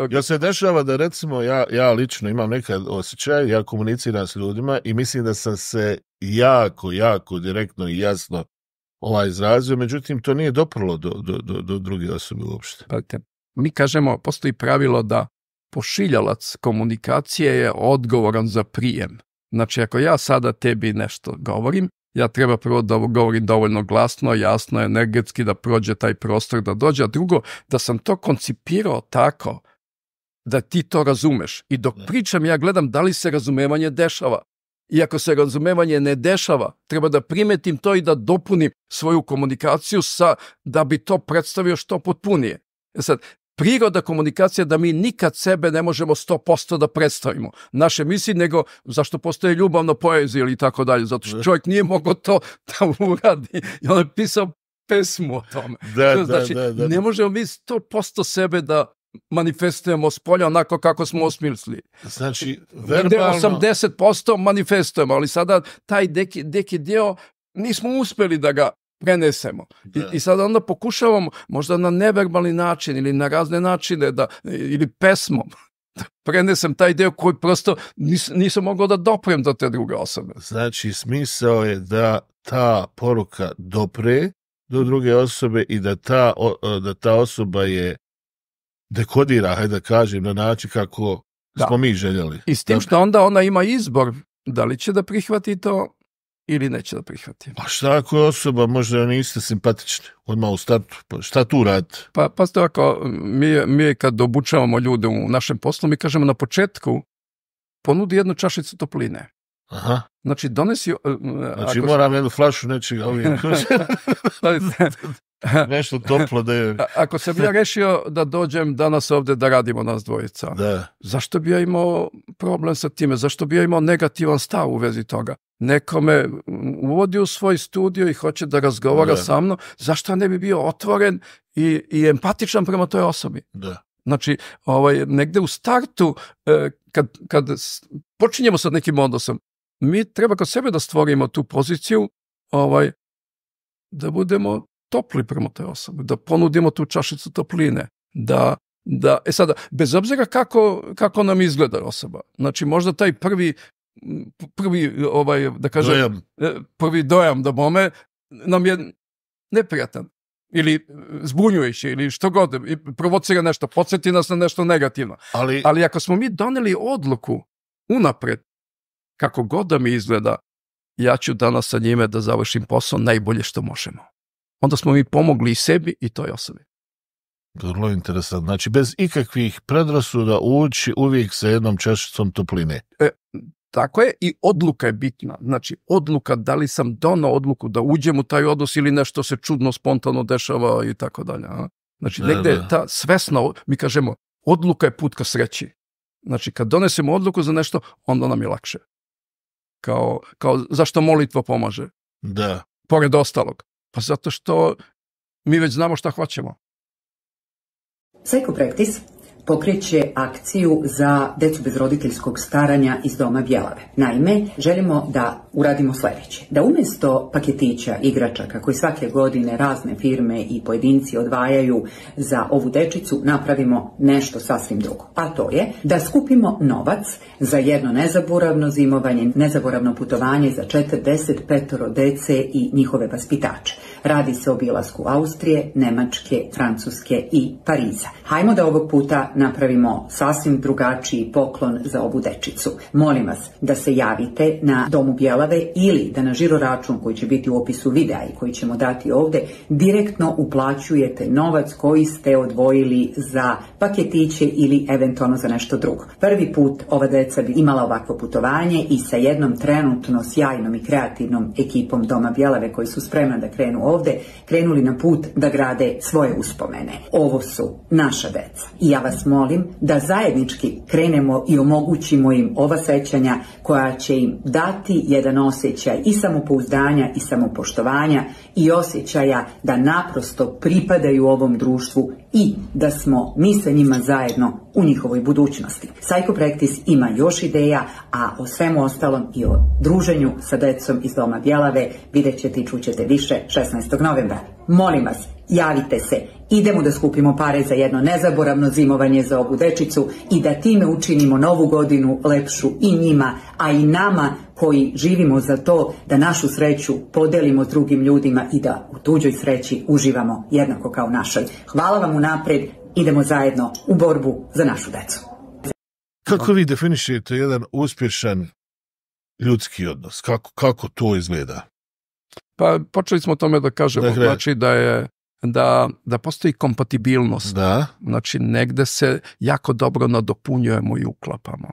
Speaker 2: Ja se dešava da, recimo, ja lično imam nekad osjećaj, ja komuniciram s ljudima i mislim da sam se jako direktno i jasno izrazio, međutim, to nije doprlo do druge osobe uopšte.
Speaker 1: Mi kažemo, postoji pravilo da pošiljalac komunikacije je odgovoran za prijem. Znači, ako ja sada tebi nešto govorim, ja treba prvo da govorim dovoljno glasno, jasno, energetski, da prođe taj prostor, da dođe, a drugo, da sam to koncipirao tako da ti to razumeš. I dok pričam, ja gledam da li se razumevanje dešava. I ako se razumevanje ne dešava, treba da primetim to i da dopunim svoju komunikaciju da bi to predstavio što potpunije. Sad, priroda komunikacija da mi nikad sebe ne možemo 100% da predstavimo naše misli, nego zašto postoje ljubavna poezija ili tako dalje, zato što čovjek nije mogao to da uradi i on je pisao pesmu o tome. Znači, ne možemo mi 100% sebe da manifestujemo s polja onako kako smo osmislili.
Speaker 2: Znači, verbalno
Speaker 1: 80% manifestujemo, ali sada taj neki dio nismo uspjeli da ga prenesemo. I sad onda pokušavamo možda na neverbalni način ili na razne načine ili pesmom da prenesem taj dio koji prosto nisam mogao da doprem do te druge osobe.
Speaker 2: Znači, smisao je da ta poruka dopre do druge osobe i da ta osoba je dekodira, hajde da kažem, na način kako smo mi željeli.
Speaker 1: I s tim što onda ona ima izbor da li će da prihvati to ili neće da prihvati.
Speaker 2: A šta ako je osoba, možda niste simpatični, odmah u startu, pa šta tu radite?
Speaker 1: Pa pazite ovako, mi kad obučavamo ljude u našem poslu, mi kažemo na početku, ponudi jednu čašicu topline.
Speaker 2: Aha.
Speaker 1: Znači, donesi...
Speaker 2: Znači, moram jednu flašu nečega nešto toplo da je...
Speaker 1: Ako sam ja rešio da dođem danas ovdje da radimo nas dvojica, zašto bi ja imao problem sa time? Zašto bi ja imao negativan stav u vezi toga? Neko me uvodi u svoj studio i hoće da razgovara sa mnom, zašto ne bi bio otvoren i empatičan prema toj osobi?
Speaker 2: Da.
Speaker 1: Znači, negde u startu, kad počinjemo sa nekim odnosom, mi treba kod sebe da stvorimo tu poziciju, da budemo topli prema toj osobi, da ponudimo tu čašicu topline, sada, bez obzira kako nam izgleda osoba, znači možda taj prvi da kažem, prvi dojam da bome nam je neprijatan ili zbunjujući ili što god, provocira nešto, podsjeti nas na nešto negativno. Ali ako smo mi doneli odluku unapred, kako god da mi izgleda, ja ću danas sa njime da završim posao najbolje što možemo. Onda smo mi pomogli i sebi i toj osobi.
Speaker 2: Vrlo interesantno. Znači, bez ikakvih predrasuda ući uvijek sa jednom čašicom topline.
Speaker 1: Tako je, i odluka je bitna. Znači, odluka, da li sam donao odluku da uđem u taj odnos ili nešto se čudno, spontano dešava i tako dalje. Znači, negde je ta svesna, mi kažemo, odluka je put ka sreći. Znači, kad donesemo odluku za nešto, onda nam je lakše. Kao zašto molitva pomaže?
Speaker 2: Da.
Speaker 1: Pored ostalog. Pa zato što mi već znamo šta hoćemo.
Speaker 3: Psychopractice pokreće akciju za decu bez roditeljskog staranja iz Doma Bjelave. Naime, želimo da uradimo sljedeće. Da umjesto paketića igračaka koji svake godine razne firme i pojedinci odvajaju za ovu dečicu, napravimo nešto sasvim drugo. A to je da skupimo novac za jedno nezaboravno zimovanje, nezaboravno putovanje za 45 dece i njihove vaspitače. Radi se o obilasku Austrije, Nemačke, Francuske i Pariza. Hajmo da ovog puta napravimo sasvim drugačiji poklon za ovu dečicu. Molim vas da se javite na Domu Bjelave ili da na žiro račun koji će biti u opisu videa i koji ćemo dati ovdje direktno uplaćujete novac koji ste odvojili za paketiće ili eventualno za nešto drugo. Prvi put ova deca bi imala ovakvo putovanje i sa jednom trenutno sjajnom i kreativnom ekipom Doma Bjelave koji su spremna da krenu ovdje, krenuli na put da grade svoje uspomene. Ovo su naša deca. I ja vas molim da zajednički krenemo i omogućimo im ova sećanja koja će im dati jedan osjećaj i samopouzdanja i samopoštovanja i osjećaja da naprosto pripadaju ovom društvu i da smo mi sa njima zajedno u njihovoj budućnosti. Psychopractice ima još ideja, a o svemu ostalom i o druženju sa decom iz Doma Bjelave vidjet ćete i čućete više 16. novembra. Molim vas, javite se, idemo da skupimo pare za jedno nezaboravno zimovanje za ovu dečicu i da time učinimo novu godinu lepšu i njima, a i nama koji živimo za to da našu sreću podelimo s drugim ljudima i da u tuđoj sreći uživamo jednako kao našoj. Hvala vam unaprijed, idemo zajedno u borbu za našu decu.
Speaker 2: Kako vi definišete jedan uspješan ljudski odnos? Kako to izgleda?
Speaker 1: Pa počeli smo o tome da kažemo, znači da postoji kompatibilnost.
Speaker 2: Da.
Speaker 1: Znači negde se jako dobro nadopunjujemo i uklapamo.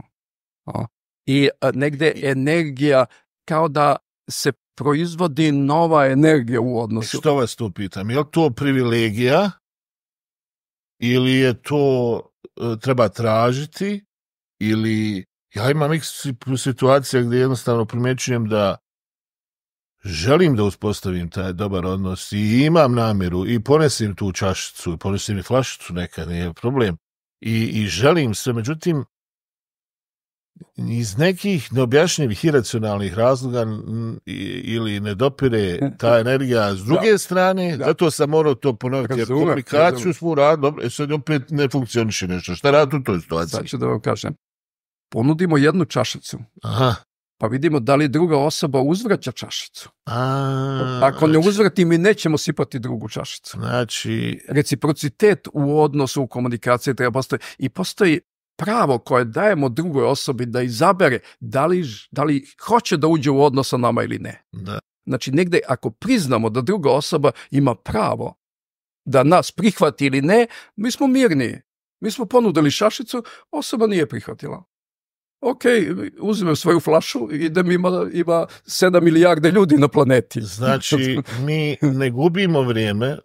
Speaker 1: I negde energija kao da se proizvodi nova energija u odnosu.
Speaker 2: Što vas tu pitam? Je li to privilegija ili je to treba tražiti ili ja imam situacija gdje jednostavno primjećujem da želim da uspostavim taj dobar odnos i imam namjeru i ponesim tu čašicu i ponesim i flašicu nekad, nije problem. I želim sve, međutim, iz nekih neobjašnjivih iracionalnih razloga ili ne dopire ta energija s druge strane, zato sam morao to ponoviti, jer komunikaciju smo radili, dobro, sad opet ne funkcioniše nešto. Šta radi u toj situaciji?
Speaker 1: Sad ću da vam kažem. Ponudimo jednu čašicu.
Speaker 2: Aha.
Speaker 1: Pa vidimo da li druga osoba uzvraća čašicu. Ako ne uzvrati, mi nećemo sipati drugu čašicu.
Speaker 2: Znači,
Speaker 1: reciprocitet u odnosu, u komunikaciji treba postoji. I postoji pravo koje dajemo drugoj osobi da izabere da li hoće da uđe u odnos sa nama ili ne.
Speaker 2: Da.
Speaker 1: Znači, negde ako priznamo da druga osoba ima pravo da nas prihvati ili ne, mi smo mirni. Mi smo ponudili čašicu, osoba nije prihvatila. Ok, uzmem svoju flašu i idem, ima 7 milijarde ljudi na planeti.
Speaker 2: Znači, mi ne gubimo vrijeme,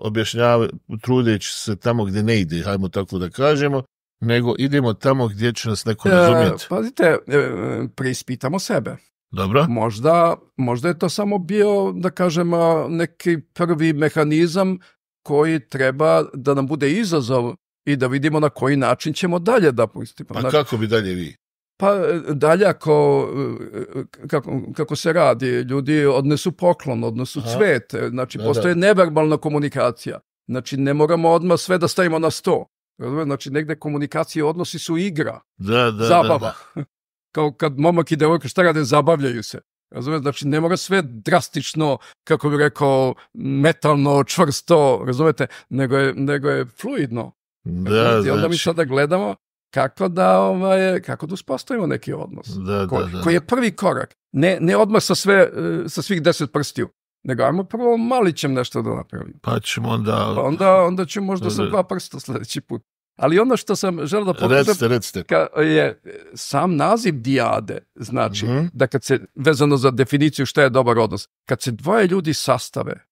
Speaker 2: trudeći se tamo gdje ne ide, hajmo tako da kažemo, nego idemo tamo gdje će nas neko razumjeti.
Speaker 1: Pazite, preispitamo sebe.
Speaker 2: Dobro.
Speaker 1: Možda je to samo bio, da kažem, neki prvi mehanizam koji treba da nam bude izazov i da vidimo na koji način ćemo dalje da pustimo.
Speaker 2: Pa kako bi dalje vi?
Speaker 1: Pa dalje kako se radi, ljudi odnesu poklon, odnesu cvet, znači postoje neverbalna komunikacija, znači ne moramo odmah sve da stavimo na sto, znači negde komunikacije odnosi su igra, zabava, kao kad momak i devojka šta rade, zabavljaju se, razumijete, znači ne mora sve drastično, kako bi rekao, metalno, čvrsto, razumijete, nego je fluidno,
Speaker 2: znači.
Speaker 1: Onda mi sada gledamo kako da uspostavimo neki odnos, koji je prvi korak. Ne odmah sa svih 10 prstiju, nego ajmo prvo malićem nešto da napravimo.
Speaker 2: Pa ćemo
Speaker 1: onda ću možda sa 2 prsta sljedeći put. Ali ono što sam želeo da pokažem je sam naziv dijade, znači da kad se, vezano za definiciju šta je dobar odnos, kad se 2 ljudi sastave,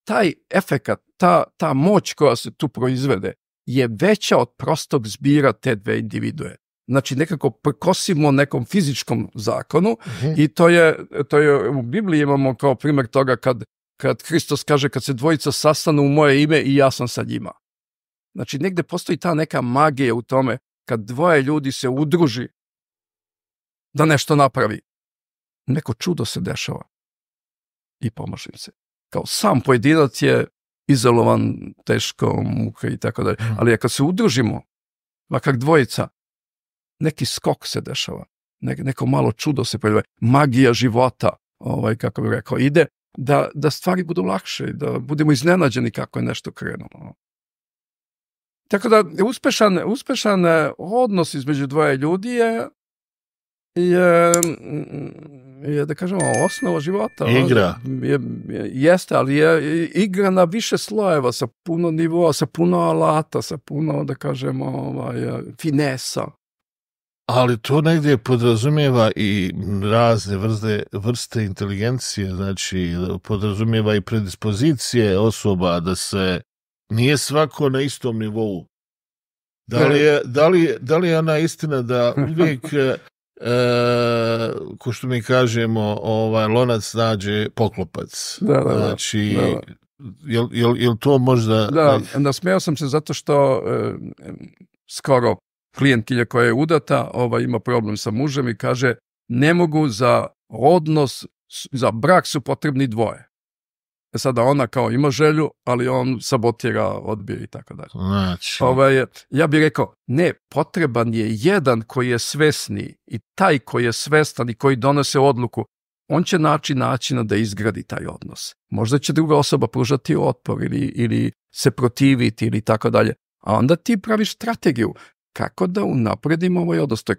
Speaker 1: taj efekat, ta moć koja se tu proizvede je veća od prostog zbira te 2 individue. Znači nekako prkosimo nekom fizičkom zakonu i to je u Bibliji imamo kao primjer toga kad Hristos kaže kad se 2 sastanu u moje ime i ja sam sa njima. Znači negdje postoji ta neka magija u tome kad 2 ljudi se udruži da nešto napravi. Neko čudo se dešava i pomaže im se. Kao sam pojedinac je izolovan, teško, muka i tako dalje. Ali kad se udružimo, makar 2, neki skok se dešava. Neko malo čudo se pojavlja. Magija života, kako bih rekao, ide da stvari budu lakše, da budemo iznenađeni kako je nešto krenulo. Tako da uspešan odnos između 2 ljudi je da kažemo osnova života.
Speaker 2: Igra.
Speaker 1: Jeste, ali je igra na više slojeva, sa puno nivoa, sa puno alata, sa puno, da kažemo, finesa.
Speaker 2: Ali to negdje podrazumijeva i razne vrste inteligencije, znači podrazumijeva i predispozicije osoba da se nije svako na istom nivou. Da li je ona istina da uvijek ko što mi kažemo lonac nađe poklopac? Znači, jel to možda...
Speaker 1: Da, nasmijao sam se zato što skoro klijentkinja koja je udata ima problem sa mužem i kaže ne mogu za odnos, za brak su potrebni 2. Sada ona kao ima želju, ali on sabotira, odbije i tako dalje.
Speaker 2: Znači.
Speaker 1: Ja bih rekao, ne, potreban je jedan koji je svesni i taj koji je svestan i koji donese odluku, on će naći načina da izgradi taj odnos. Možda će druga osoba pružati otpor ili se protiviti ili tako dalje. A onda ti praviš strategiju kako da unapredimo ovaj odnos. To je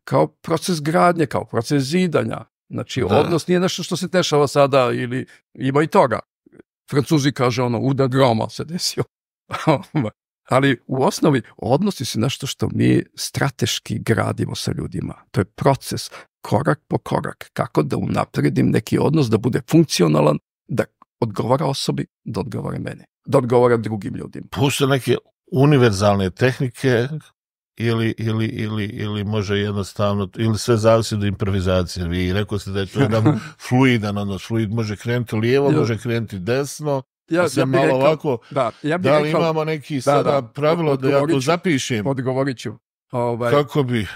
Speaker 1: kao proces gradnje, kao proces zidanja. Znači, odnos nije nešto što se dešava sada ili ima i toga. Francuzi kaže udar groma se desio. Ali u osnovi odnosi su nešto što mi strateški gradimo sa ljudima. To je proces, korak po korak, kako da unapredim neki odnos, da bude funkcionalan, da odgovara osobi, da odgovara meni, da odgovara drugim ljudima.
Speaker 2: Postoje neke univerzalne tehnike ili može jednostavno, ili sve zavisi od improvizacije. Vi rekao ste da je to jedan fluidan odnos. Fluid može krenuti lijevo, može krenuti desno. Malo ovako, da li imamo neki sada pravilo da ja to zapišem?
Speaker 1: Odgovorit ću.
Speaker 2: Kako bi?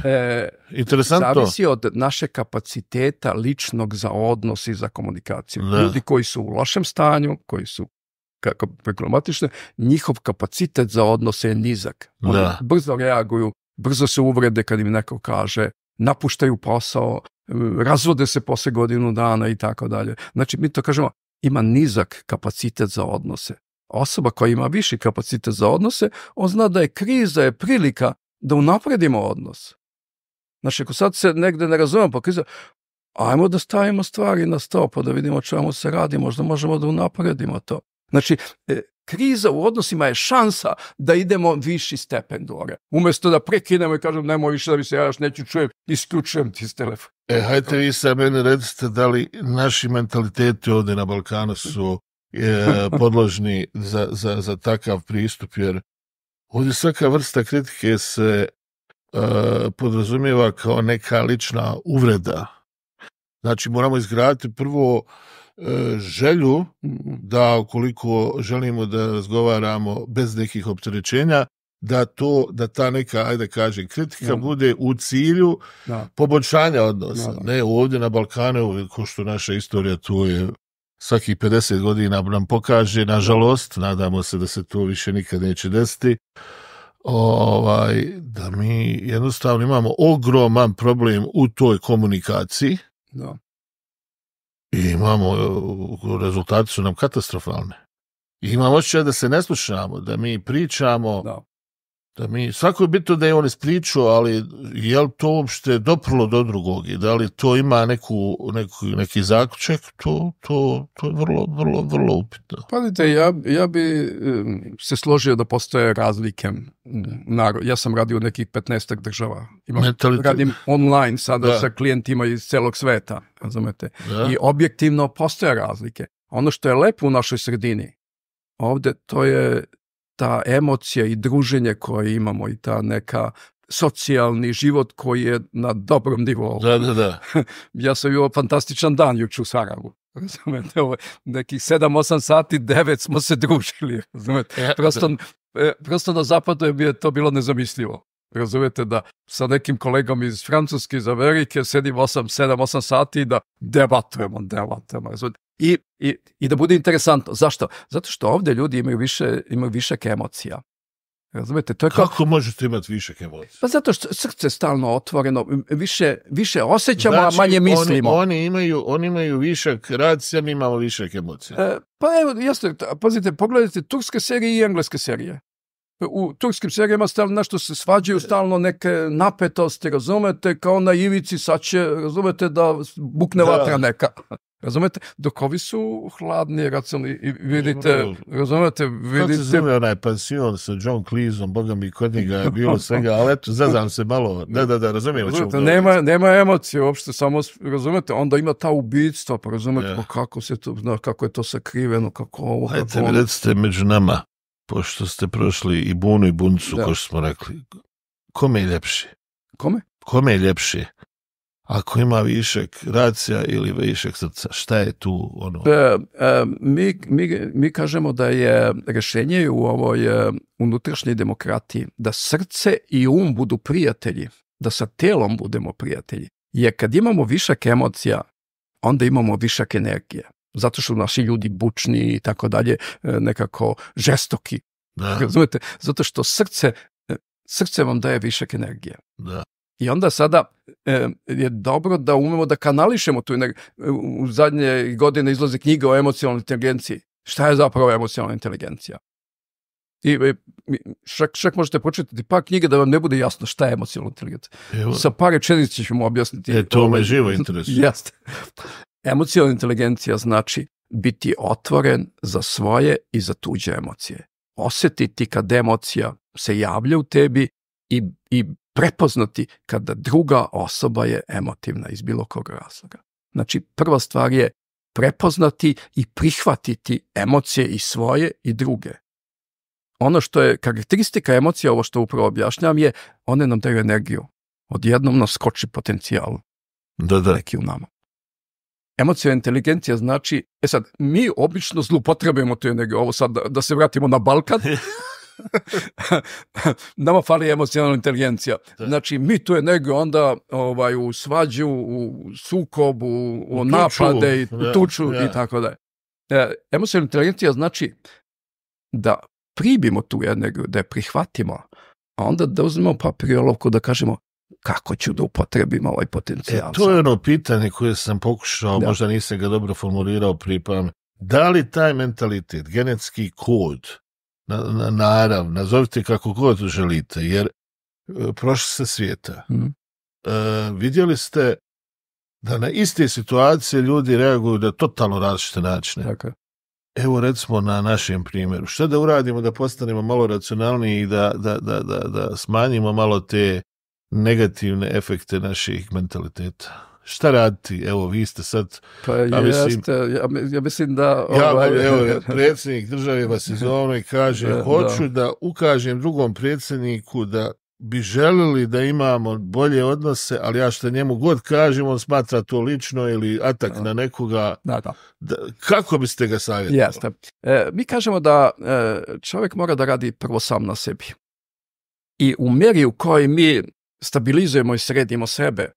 Speaker 2: Interesantno.
Speaker 1: Zavisi od naše kapaciteta ličnog za odnos i za komunikaciju. Ljudi koji su u lošem stanju, koji su problematične, njihov kapacitet za odnose je nizak. Oni brzo reaguju, brzo se uvrede kad im neko kaže, napuštaju posao, razvode se posle godinu dana i tako dalje. Znači, mi to kažemo, ima nizak kapacitet za odnose. Osoba koja ima viši kapacitet za odnose, on zna da je kriza, je prilika da unapredimo odnos. Znači, ako sad se negde ne razumemo, pa kriza, ajmo da stavimo stvari na sto, pa da vidimo o čemu se radi, možda možemo da unapredimo to. Znači, kriza u odnosima je šansa da idemo viši stepen gore. Umjesto da prekinemo i kažem, nemoj više da mi se javljaš, neću čujem, isključujem ti s telefon.
Speaker 2: Hajte vi sa mene recite da li naši mentaliteti ovdje na Balkanu su podložni za takav pristup, jer ovdje svaka vrsta kritike se podrazumijeva kao neka lična uvreda. Znači, moramo izgraditi prvo želju da ukoliko želimo da razgovaramo bez nekih opterećenja, da ta neka, ajde kažem, kritika bude u cilju poboljšanja odnosa. Ne, ovdje na Balkanu, ko što naša istorija tu je svakih 50 godina nam pokaže, nažalost, nadamo se da se to više nikad neće desiti, da mi jednostavno imamo ogroman problem u toj komunikaciji.
Speaker 1: Da.
Speaker 2: I rezultati su nam katastrofalne. I imamo osjećaj da se ne slušamo, da mi pričamo Da svako je bitno da je on ispričao, ali je li to uopšte doprlo do drugog i da li to ima neki zaključak, to je vrlo upitno.
Speaker 1: Pazite, ja bi se složio da postoje razlike. Ja sam radio u nekih 15 država. Radim online sada sa klijentima iz celog sveta, razumete? I objektivno postoje razlike. Ono što je lepo u našoj sredini, ovde to je ta emocija i druženje koje imamo i ta neka socijalni život koji je na dobrom nivou.
Speaker 2: Da.
Speaker 1: Ja sam imao fantastičan dan juče u Sarajevu. Razumete, nekih 7-8 sati, 9 smo se družili. Razumete, prosto na zapadu je to bilo nezamislivo. Razumete, da sa nekim kolegom iz Francuske, iz Amerike sedim 7-8 sati da debatujemo. I da bude interesantno. Zašto? Zato što ovdje ljudi imaju višak emocija. Razumete, to je
Speaker 2: kako možete imati višak emocija?
Speaker 1: Pa zato što srce je stalno otvoreno, više osjećamo, a manje mislimo.
Speaker 2: Oni imaju višak racija, mi imamo višak emocija.
Speaker 1: Pa evo, jasno, pazite, pogledajte turske serije i engleske serije. U turskim serijama stalno nešto se svađaju, stalno neke napetosti, razumete, kao na ivici, sad će, razumete, da bukne vatra neka. Razumete? Dok ovi su hladni, racionalni i vidite, razumete,
Speaker 2: Kako se zove onaj pansion sa John Cleeseom, boga mi kod njega je bilo svega, ali eto, zazam se malo, da, razumijem.
Speaker 1: Nema emocije uopšte, samo, razumete, onda ima ta ubijstva, pa razumete, kako je to sakriveno, kako ovo, kako
Speaker 2: ono. Ajde mi recite među nama, pošto ste prošli i bunu i buncu, ko što smo rekli, kome je ljepši? Kome je ljepši? Ako ima višak racija ili višak srca, šta je tu ono?
Speaker 1: Mi kažemo da je rješenje u ovoj unutrašnjoj demokratiji da srce i budu prijatelji, da sa telom budemo prijatelji. Jer kad imamo višak emocija, onda imamo višak energije. Zato što naši ljudi bučni i tako dalje, nekako žestoki. Razumete? Zato što srce vam daje višak energije.
Speaker 2: Da.
Speaker 1: I onda sada je dobro da umemo da kanališemo tu energiju. U zadnje godine izlaze knjiga o emocionalnoj inteligenciji. Šta je zapravo emocionalna inteligencija? I čak možete pročitati par knjige da vam ne bude jasno šta je emocionalna inteligencija. Sa par rečenica ćemo objasniti.
Speaker 2: To me živo interesuje.
Speaker 1: Jeste. Emocionalna inteligencija znači biti otvoren za svoje i za tuđe emocije. Osjetiti kad emocija se javlja u tebi i prepoznati kada druga osoba je emotivna iz bilo kog razloga. Znači, prva stvar je prepoznati i prihvatiti emocije i svoje i druge. Ono što je karakteristika emocija, ovo što upravo objašnjam, je one nam daju energiju. Odjednom nas skoči potencijal. Neki u nama. Emocija inteligencija znači, sad, mi obično zloupotrebujemo tu energiju. Ovo sad, da se vratimo na Balkan. Nama fali emocionalna inteligencija. Znači, mi tu energiju onda u svađu, u sukobu, u napade, u tuču i tako dalje. Emocionalna inteligencija znači da primimo tu energiju, da je prihvatimo, a onda da uzmemo papiriolovku da kažemo kako ću da upotrebim ovaj potencijal.
Speaker 2: To je ono pitanje koje sam pokušao, možda nisam ga dobro formulirao pripam. Da li taj mentalitet, genetski kod, narav, nazovite kako god želite, jer prošli ste svijeta. Vidjeli ste da na iste situacije ljudi reaguju da totalno različite načine.
Speaker 1: Dakle.
Speaker 2: Evo recimo na našem primjeru. Šta da uradimo da postanemo malo racionalniji i da smanjimo malo te negativne efekte naših mentaliteta? Šta raditi? Evo, vi ste sad...
Speaker 1: Pa ja mislim da...
Speaker 2: Evo, predsjednik države vas je zove i kaže, hoću da ukažem drugom predsjedniku da bi želili da imamo bolje odnose, ali ja što njemu god kažem, on smatra to lično ili atak na nekoga. Kako biste ga savjetovali?
Speaker 1: Jeste. Mi kažemo da čovjek mora da radi prvo sam na sebi. I u mjeri u kojoj mi stabilizujemo i sredimo sebe,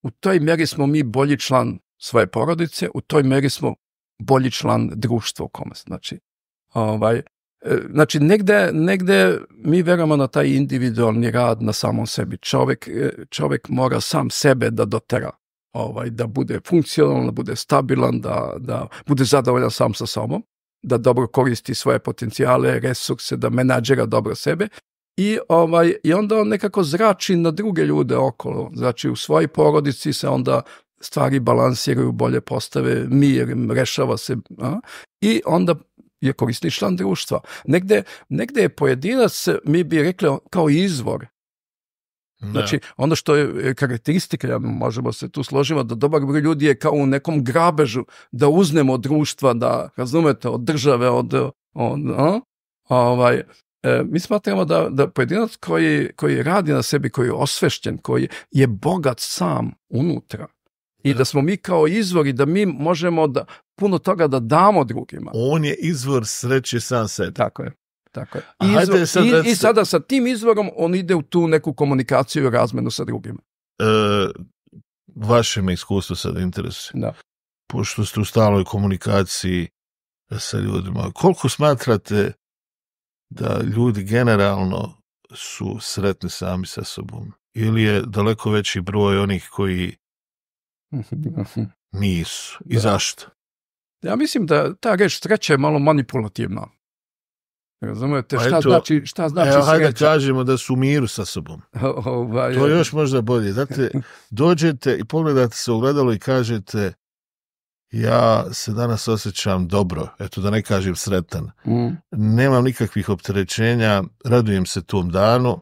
Speaker 1: u toj mjeri smo mi bolji član svoje porodice, u toj mjeri smo bolji član društva u kome. Znači negde mi verujemo na taj individualni rad na samom sebi. Čovjek mora sam sebe da dotera, da bude funkcionalan, da bude stabilan, da bude zadovoljan sam sa sobom, da dobro koristi svoje potencijale, resurse, da menadžera dobro sebe I onda on nekako zrači na druge ljude okolo. Znači u svojoj porodici se onda stvari balansiraju, bolje postave, mir, rešava se. I onda je korisni član društva. Negde je pojedinac, mi bi rekli, kao izvor. Znači, ono što je karakteristika, možemo se tu složiti, da dobar broj ljudi je kao u nekom grabežu, da uznemo od društva, da, razumete, od države, mi smatramo da pojedinac koji radi na sebi, koji je osvešćen, koji je bogat sam unutra i da smo mi kao izvori, da mi možemo puno toga da damo drugima.
Speaker 2: On je izvor sreće sam sebi.
Speaker 1: Tako je. I sada sa tim izvorom on ide u tu neku komunikaciju i razmenu sa drugima.
Speaker 2: Vaše me iskustvo sad interesuje.
Speaker 1: Da.
Speaker 2: Pošto ste u stalnoj komunikaciji sa ljudima, koliko smatrate da ljudi generalno su sretni sami sa sobom? Ili je daleko veći broj onih koji nisu? I zašto?
Speaker 1: Ja mislim da ta reč sreća je malo manipulativna. Razumete, šta znači
Speaker 2: sreća? Hajde
Speaker 1: sreća?
Speaker 2: kažemo da su u miru sa sobom. To je još možda bolje. Znate, dođete i pogledate se u gledalo i kažete ja se danas osjećam dobro, eto da ne kažem sretan. Nemam nikakvih opterećenja, radujem se tom danu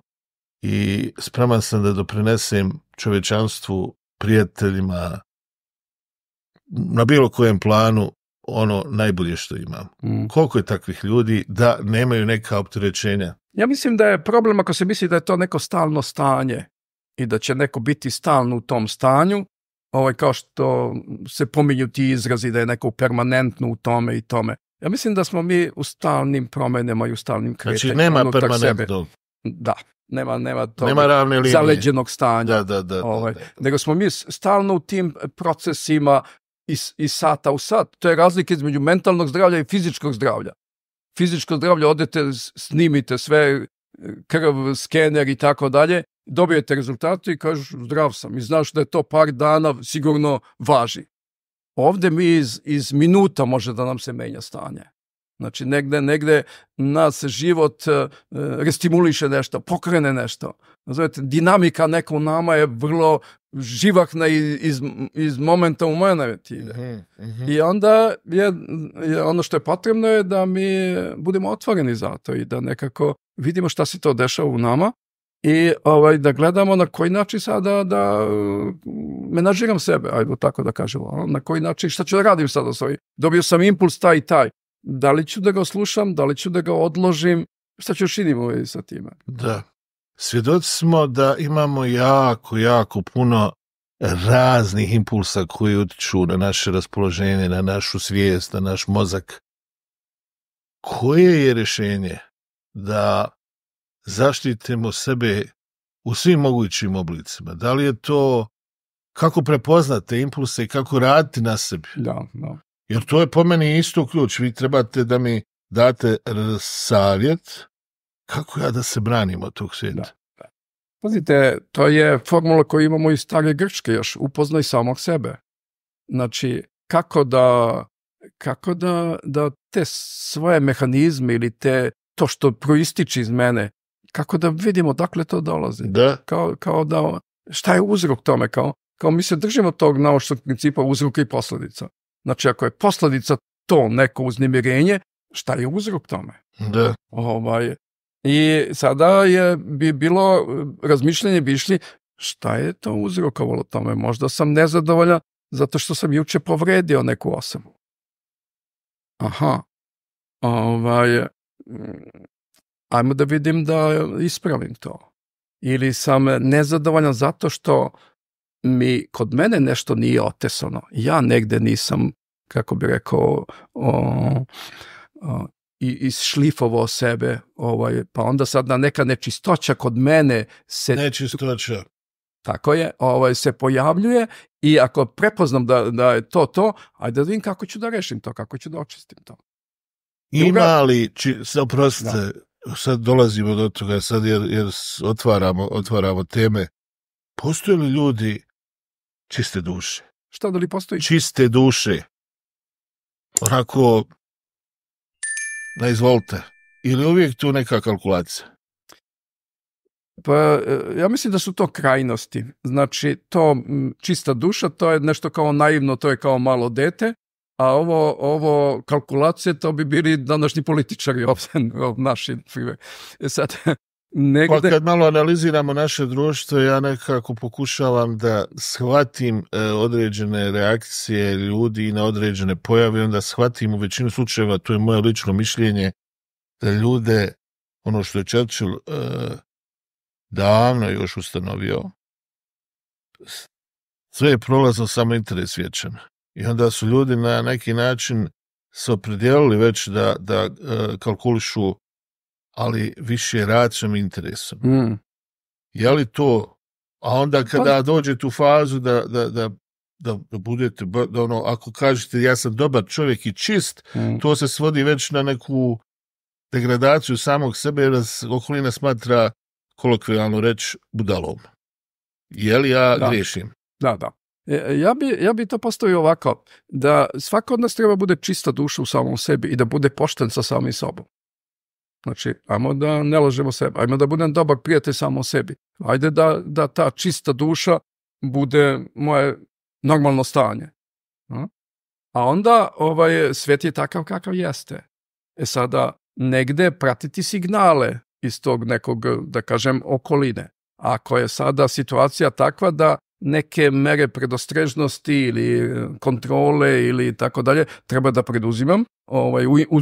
Speaker 2: i spreman sam da doprinesem čovečanstvu, prijateljima, na bilo kojem planu ono najbolje što imam. Koliko je takvih ljudi da nemaju neka opterećenja?
Speaker 1: Ja mislim da je problem ako se misli da je to neko stalno stanje i da će neko biti stalno u tom stanju, kao što se pominju ti izrazi da je neko permanentno u tome i tome. Ja mislim da smo mi u stalnim promenama i u stalnim kretanjima.
Speaker 2: Znači nema permanentnog.
Speaker 1: Da, nema
Speaker 2: zaleđenog
Speaker 1: stanja. Nego smo mi stalno u tim procesima iz sata u sat. To je razlika između mentalnog zdravlja i fizičkog zdravlja. Fizičko zdravlje, odete, snimite sve, krv, skener i tako dalje, dobijete rezultate i kažeš zdrav sam i znaš da je to par dana sigurno važi. Ovdje mi iz minuta može da nam se menja stanje. Znači negde nas život restimuliše nešto, pokrene nešto. Znate, dinamika neka u nama je vrlo živahna iz momenta u momentu. I onda je ono što je potrebno je da mi budemo otvoreni za to i da nekako vidimo šta se to dešava u nama i da gledamo na koji način sada da menažiram sebe, ajde tako da kažemo, na koji način, šta ću da radim sada s ovim. Dobio sam impuls taj i taj. Da li ću da ga slušam, da li ću da ga odložim, šta ću činiti sa time?
Speaker 2: Da. Svjedoci smo da imamo jako puno raznih impulsa koji utiču na naše raspoloženje, na našu svijest, na naš mozak. Koje je rješenje da zaštitimo sebe u svim mogućim oblicima? Da li je to kako prepoznate impulse i kako raditi na sebi?
Speaker 1: Da.
Speaker 2: Jer to je po meni isto ključ. Vi trebate da mi date savjet kako ja da se branim od tog svijeta.
Speaker 1: Da. Pazite, to je formula koju imamo iz stare Grčke još. Upoznaj samog sebe. Znači, kako da te svoje mehanizme ili to što proističe iz mene, kako da vidimo dakle to dolazi.
Speaker 2: Da.
Speaker 1: Kao da, šta je uzrok tome? Kao mi se držimo tog naučnog principa uzroka i posljedica. Znači, ako je posljedica to neko uznemirenje, šta je uzrok tome?
Speaker 2: Da.
Speaker 1: I sada bi bilo razmišljanje bi išli šta je to uzrokovalo tome. Možda sam nezadovoljan zato što sam juče povredio neku osobu. Ajmo da vidim da ispravim to. Ili sam nezadovoljan zato što kod mene nešto nije otesano. Ja negde nisam, kako bi rekao, isšlifovao sebe, pa onda sad na neka nečistoća kod mene se...
Speaker 2: Nečistoća.
Speaker 1: Tako je, se pojavljuje i ako prepoznam da je to, ajde da vidim kako ću da rešim to, kako ću da očistim to.
Speaker 2: Ima li, oprostite, sad dolazimo do toga, sad jer otvaramo teme, postoje li ljudi čiste duše?
Speaker 1: Šta da li postoji?
Speaker 2: Čiste duše. Onako, izvolite. Ili uvijek tu neka kalkulacija?
Speaker 1: Pa ja mislim da su to krajnosti. Znači, to čista duša, to je nešto kao naivno, to je kao malo dete, a ovo kalkulacije, to bi bili današnji političari naši. Sad, negde...
Speaker 2: Pa kad malo analiziramo naše društvo, ja nekako pokušavam da shvatim određene reakcije ljudi na određene pojave, onda shvatim u većinu slučajeva, to je moje lično mišljenje, da ljude, ono što je Churchill davno još ustanovio, sve je prolazno samo interes vječan. I onda su ljudi na neki način se opredijelili već da kalkulišu, ali više računom interesom. Je li to? A onda kada dođete u fazu da budete, da ono, ako kažete ja sam dobar čovjek i čist, to se svodi već na neku degradaciju samog sebe, jer okolina smatra, kolokvijalno reći, budalom. Je li ja griješim?
Speaker 1: Da. Ja bi to postavio ovako, da svako od nas treba bude čista duša u samom sebi i da bude pošten sa samim sobom. Znači, ajmo da ne lažemo sebe, ajmo da budem dobar prijatelj samo sebi. Ajde da ta čista duša bude moje normalno stanje. A onda svijet je takav kakav jeste. Sada negde pratiti signale iz tog nekog, da kažem, okoline. Ako je sada situacija takva da neke mere predostrežnosti ili kontrole ili tako dalje treba da preduzimam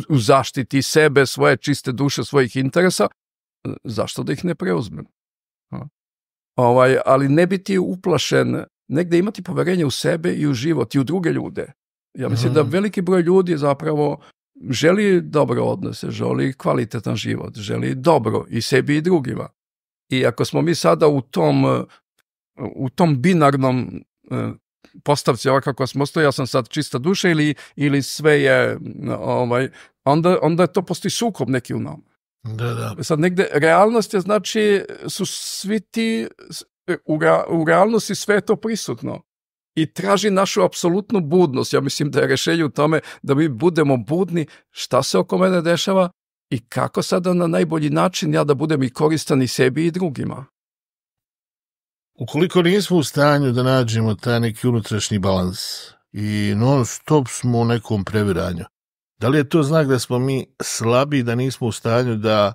Speaker 1: u zaštiti sebe, svoje čiste duše, svojih interesa, zašto da ih ne preuzmem? Ali ne biti uplašen, negde imati poverenje u sebe i u život i u druge ljude. Ja mislim da veliki broj ljudi zapravo želi dobre odnose, želi kvalitetan život, želi dobro i sebi i drugima. I ako smo mi sada u tom binarnom postavci, ovako kako smo ostali, ja sam sad čista duša ili sve je, onda to postoji sukob neki u nama.
Speaker 2: Da.
Speaker 1: Sad negde, realnost je, znači, su svi ti, u realnosti sve je to prisutno i traži našu apsolutnu budnost. Ja mislim da je rješenje u tome da mi budemo budni šta se oko mene dešava i kako sada na najbolji način ja da budem i koristan i sebi i drugima.
Speaker 2: Ukoliko nismo u stanju da nađemo taj neki unutrašnji balans i non stop smo u nekom previranju, da li je to znak da smo mi slabi, da nismo u stanju da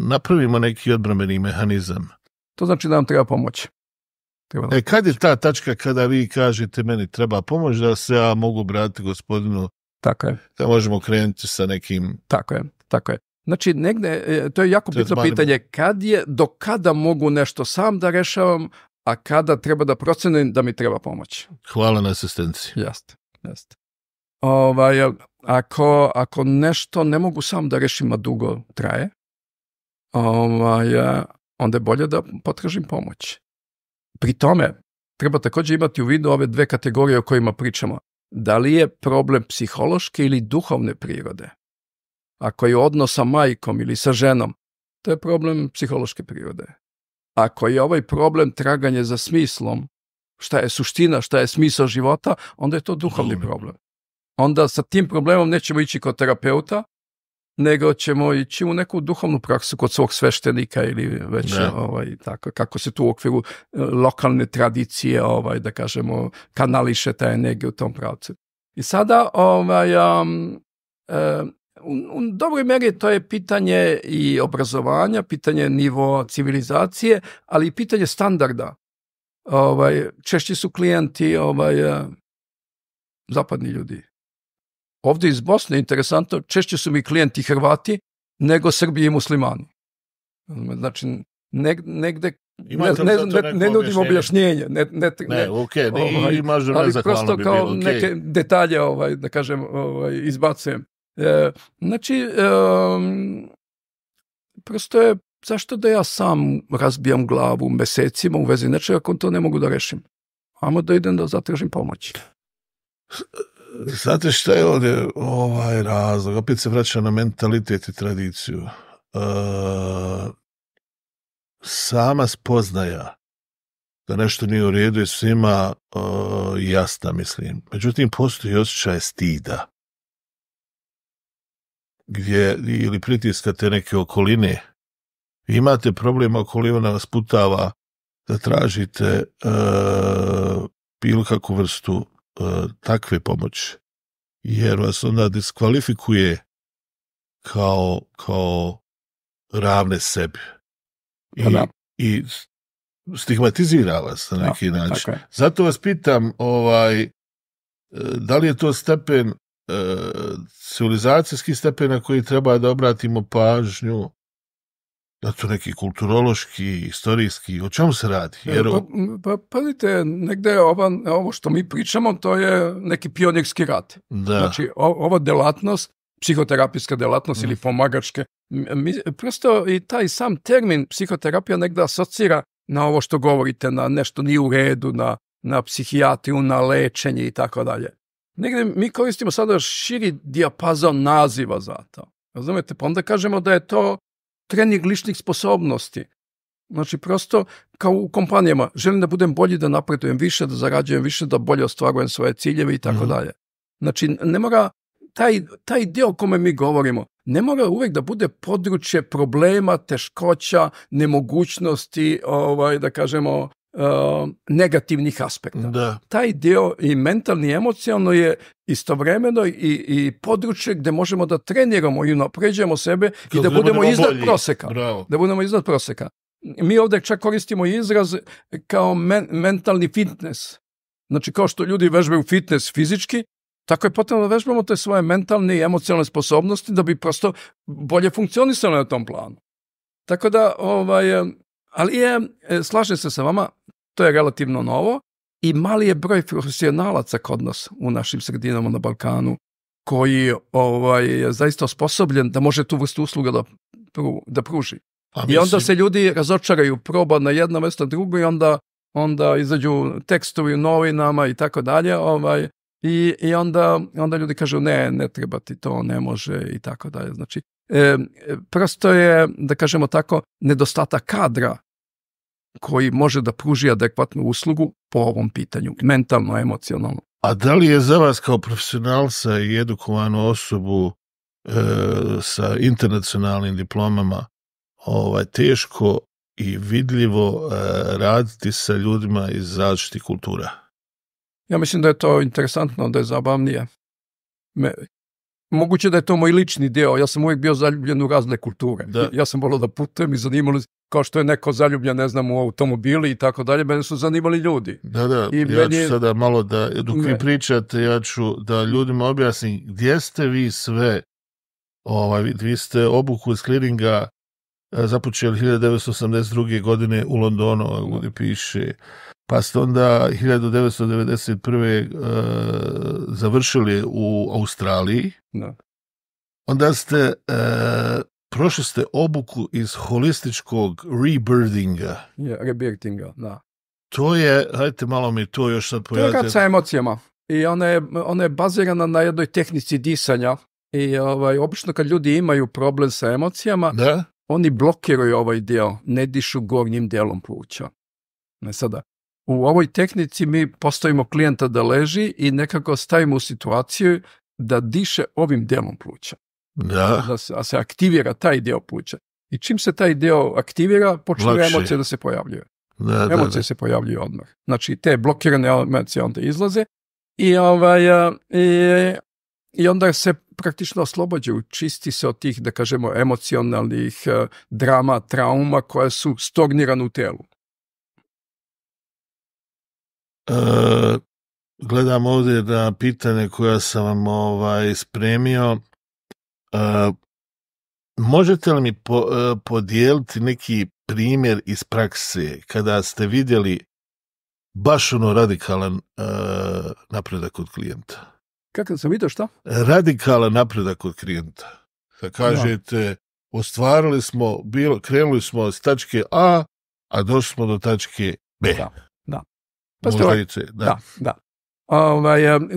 Speaker 2: napravimo neki odbrambeni mehanizam?
Speaker 1: To znači da nam treba pomoć.
Speaker 2: Kad je ta tačka kada vi kažete meni treba pomoć, da se ja mogu obratiti gospodinu?
Speaker 1: Tako je.
Speaker 2: Da možemo krenuti sa nekim...
Speaker 1: Tako je. Znači, negde, to je jako bitno pitanje, do kada mogu nešto sam da rešavam, a kada treba da procenim da mi treba pomoć.
Speaker 2: Hvala na asistenciji.
Speaker 1: Jeste. Ako nešto ne mogu sam da rešim, a dugo traje, onda je bolje da potražim pomoć. Pri tome, treba također imati u vidu ove dve kategorije o kojima pričamo. Da li je problem psihološke ili duhovne prirode? Ako je odnos sa majkom ili sa ženom, to je problem psihološke prirode. Ako je ovaj problem traganje za smislom, šta je suština, šta je smisao života, onda je to duhovni problem. Onda sa tim problemom nećemo ići kod terapeuta, nego ćemo ići u neku duhovnu praksu kod svog sveštenika ili već tako, kako se tu u okviru lokalne tradicije, da kažemo, kanališe ta energija u tom pravcu. I sada u dobroj meri to je pitanje i obrazovanja, pitanje nivoa civilizacije, ali i pitanje standarda. Češći su klijenti zapadni ljudi. Ovdje iz Bosne, interesantno, češće su mi klijenti Hrvati nego Srbi i muslimani. Znači, negde ne nudim objašnjenje. Ali prosto kao neke detalje, da kažem, izbacujem. Znači, prosto je, zašto da ja sam razbijam glavu mesecima u vezi nečega ako to ne mogu da rešim? Ajmo da idem da zatražim pomoć.
Speaker 2: Znate šta je ovdje razlog? Opet se vraća na mentalitet i tradiciju. Sama spoznaja da nešto nije u redu je svima jasna, mislim. Međutim, postoji osjećaj stida. Ili pritiskate neke okoline imate problem ako Livona vas putava da tražite bilo kakvu vrstu takve pomoći, jer vas onda diskvalifikuje kao ravne sebi. I stigmatizira vas na neki način. Zato vas pitam, da li je to stepen, civilizacijski stepen na koji treba da obratimo pažnju, da to neki kulturološki, istorijski, o čemu se radi?
Speaker 1: Pa vidite, negde ovo što mi pričamo, to je neki pionirski rad.
Speaker 2: Da.
Speaker 1: Znači, ova delatnost, psihoterapijska delatnost ili pomagačke, prosto i taj sam termin psihoterapija negde asocira na ovo što govorite, na nešto nije u redu, na psihijatriju, na lečenje i tako dalje. Negde mi koristimo sada širi dijapazon naziva za to. Razumete? Pa onda kažemo da je to trening ličnih sposobnosti. Znači, prosto kao u kompanijama, želim da budem bolji, da napredujem više, da zarađujem više, da bolje ostvarujem svoje ciljeve i tako dalje. Znači, ne mora taj dio o kome mi govorimo, ne mora uvijek da bude područje problema, teškoća, nemogućnosti, da kažemo, negativnih aspekta.
Speaker 2: Da.
Speaker 1: Taj dio i mentalni i emocionalno je istovremeno i područje gdje možemo da treniramo i napređujemo sebe i da budemo iznad proseka. Da budemo iznad proseka. Mi ovdje čak koristimo izraz kao mentalni fitness. Znači, kao što ljudi vežbaju fitness fizički, tako je potrebno da vežbamo te svoje mentalne i emocionalne sposobnosti da bi prosto bolje funkcionisali na tom planu. Tako da, ali slažem se sa vama, to je relativno novo i mali je broj profesionalaca kod nas u našim sredinama na Balkanu koji je zaista osposobljen da može tu vrstu usluga da pruži. I onda se ljudi razočaraju, proba na jedno mjesto drugo i onda izađu tekstovi u novinama i tako dalje. I onda ljudi kažu ne treba ti to, ne može i tako dalje. Znači, prosto je, da kažemo tako, nedostatak kadra koji može da pruži adekvatnu uslugu po ovom pitanju, mentalno, emocionalno.
Speaker 2: A da li je za vas kao profesionalca i edukovanu osobu sa internacionalnim diplomama teško i vidljivo raditi sa ljudima iz različitih kultura?
Speaker 1: Ja mislim da je to interesantno, da je zabavnije. Moguće da je to moj lični dio. Ja sam uvijek bio zaljubljen u razne kulture. Da. Ja sam volio da putujem i zanimali, kao što je neko zaljubljen, ne znam, u automobili i tako dalje, mene su zanimali ljudi.
Speaker 2: Da, ja ću sada malo dok vi pričate, ja ću da ljudima objasnim gdje ste vi sve, vi ste obuku iz clearinga započeli 1982. godine u Londonu, gdje piše, pa ste onda 1991. Završili u Australiji.
Speaker 1: Da.
Speaker 2: Onda ste prošli ste obuku iz holističkog rebirthinga.
Speaker 1: Rebirthinga, da.
Speaker 2: To je, hajte malo mi to još sad pojaviti.
Speaker 1: To je rad sa emocijama. I ona je bazirana na jednoj tehnici disanja. I obično kad ljudi imaju problem sa emocijama,
Speaker 2: da?
Speaker 1: Oni blokiraju ovaj dio, ne dišu gornjim dijelom pluća. Ne sada. U ovoj tehnici mi postavimo klijenta da leži i nekako stavimo u situaciju da diše ovim dijelom pluća.
Speaker 2: Da
Speaker 1: se aktivira taj dio pluća. I čim se taj dio aktivira, počnu emocije da se pojavljuju. Emocije se pojavljuju odmah. Znači, te blokirane emocije onda izlaze i onda se praktično oslobađaju, čisti se od tih, da kažemo, emocionalnih drama, trauma koje su stagnirane u telu.
Speaker 2: Gledam ovdje na pitanje koja sam vam spremio. Možete li mi podijeliti neki primjer iz prakse kada ste vidjeli baš radikalan napredak kod klijenta?
Speaker 1: Kako sam vidio šta?
Speaker 2: Radikalan napredak kod klijenta. Da kažete, ostvarili smo, krenuli smo s tačke A, a došli smo do tačke B.
Speaker 1: Da. Da.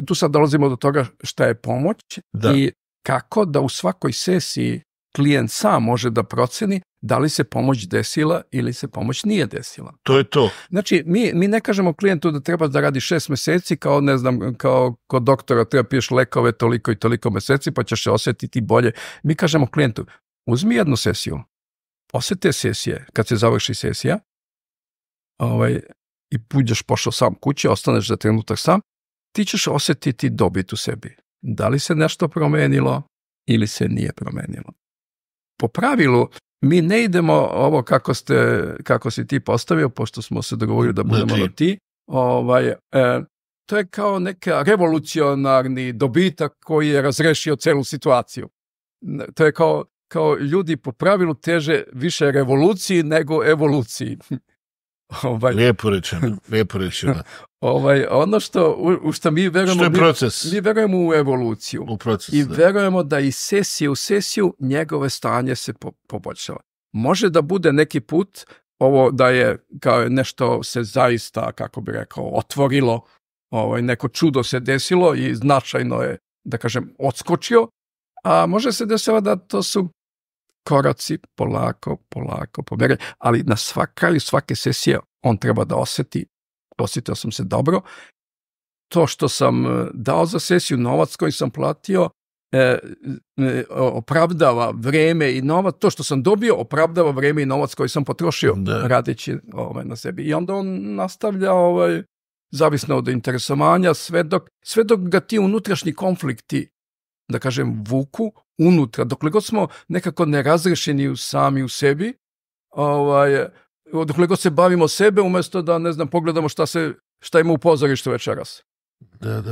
Speaker 1: Tu sad dolazimo do toga šta je pomoć i kako da u svakoj sesiji klijent sam može da proceni da li se pomoć desila ili se pomoć nije desila.
Speaker 2: To je to.
Speaker 1: Znači, mi ne kažemo klijentu da treba da radi 6 mjeseci kao, ne znam, kao kod doktora treba piješ lekove toliko i toliko mjeseci pa ćeš se osjetiti bolje. Mi kažemo klijentu, uzmi jednu sesiju, posle te sesije, kad se završi sesija, i budeš pošao sam kući, ostaneš za trenutak sam, ti ćeš osjetiti dobit u sebi. Da li se nešto promenilo ili se nije promenilo. Po pravilu, mi ne idemo ovo kako si ti postavio, pošto smo se dogovorili da budemo na ti. To je kao neka revolucionarni dobitak koji je razrešio celu situaciju. To je kao ljudi po pravilu teže više revoluciji nego evoluciji.
Speaker 2: Lijepo rečeno.
Speaker 1: Ono što mi verujemo,
Speaker 2: što je proces.
Speaker 1: Mi verujemo u evoluciju. I verujemo da iz sesije u sesiju njegove stanje se poboljšava. Može da bude neki put ovo da je kao nešto se zaista, kako bi rekao, otvorilo, neko čudo se desilo i značajno je, da kažem, odskočio, a može se desiti da to su koraci, polako, pomere, ali na kraju svake sesije on treba da osjetio sam se dobro. To što sam dao za sesiju, novac koji sam platio, opravdava vreme i novac, to što sam dobio opravdava vreme i novac koji sam potrošio radeći na sebi. I onda on nastavlja zavisno od interesovanja sve dok ga ti unutrašnji konflikti, da kažem, vuku unutra, dokle god smo nekako nerazrešeni sami u sebi, dokle god se bavimo sebe umjesto da, ne znam, pogledamo šta ima u pozorištu večeras.
Speaker 2: Da.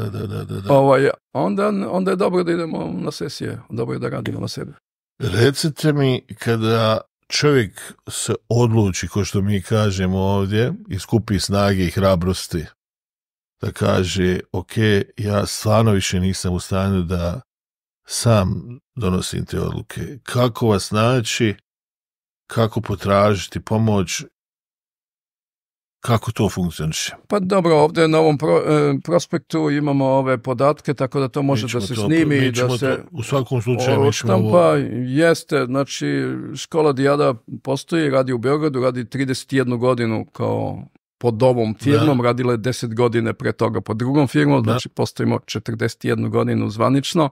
Speaker 1: Onda je dobro da idemo na sesije, dobro je da radimo na sebi.
Speaker 2: Recite mi, kada čovjek se odluči, ko što mi kažemo ovdje, i skupi snage i hrabrosti, da kaže, ok, ja stvarno više nisam u stanju da sam donosim te odluke. Kako vas naći, kako potražiti pomoć, kako to funkcioniše?
Speaker 1: Pa dobro, ovdje na ovom prospektu imamo ove podatke, tako da to može da se snimi, da se
Speaker 2: u svakom slučaju
Speaker 1: odštampa. Jeste, znači škola Dijada postoji, radi u Beogradu, radi 31 godinu kao pod ovom firmom, radila je 10 godine pre toga pod drugom firmom, znači postojimo 41 godinu zvanično.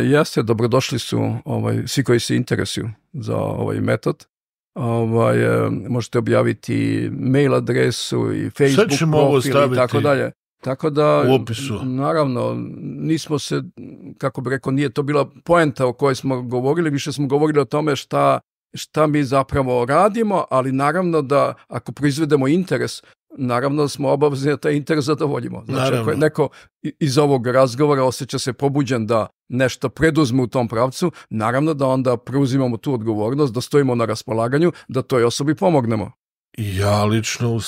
Speaker 1: Jeste, dobrodošli su svi koji se interesuju za ovaj metod. Možete objaviti mail adresu i Facebook profil i tako dalje. Tako da,
Speaker 2: u opisu.
Speaker 1: Naravno, nismo se, kako bi rekao, nije to bila poenta o kojoj smo govorili, više smo govorili o tome šta mi zapravo radimo, ali naravno da ako proizvedemo interes, naravno da smo obavezni da taj interes zadovoljimo. Znači, ako je neko iz ovog razgovora osjeća se pobuđen da nešto preduzme u tom pravcu, naravno da onda preuzimamo tu odgovornost, da stojimo na raspolaganju, da toj osobi pomognemo.
Speaker 2: Ja lično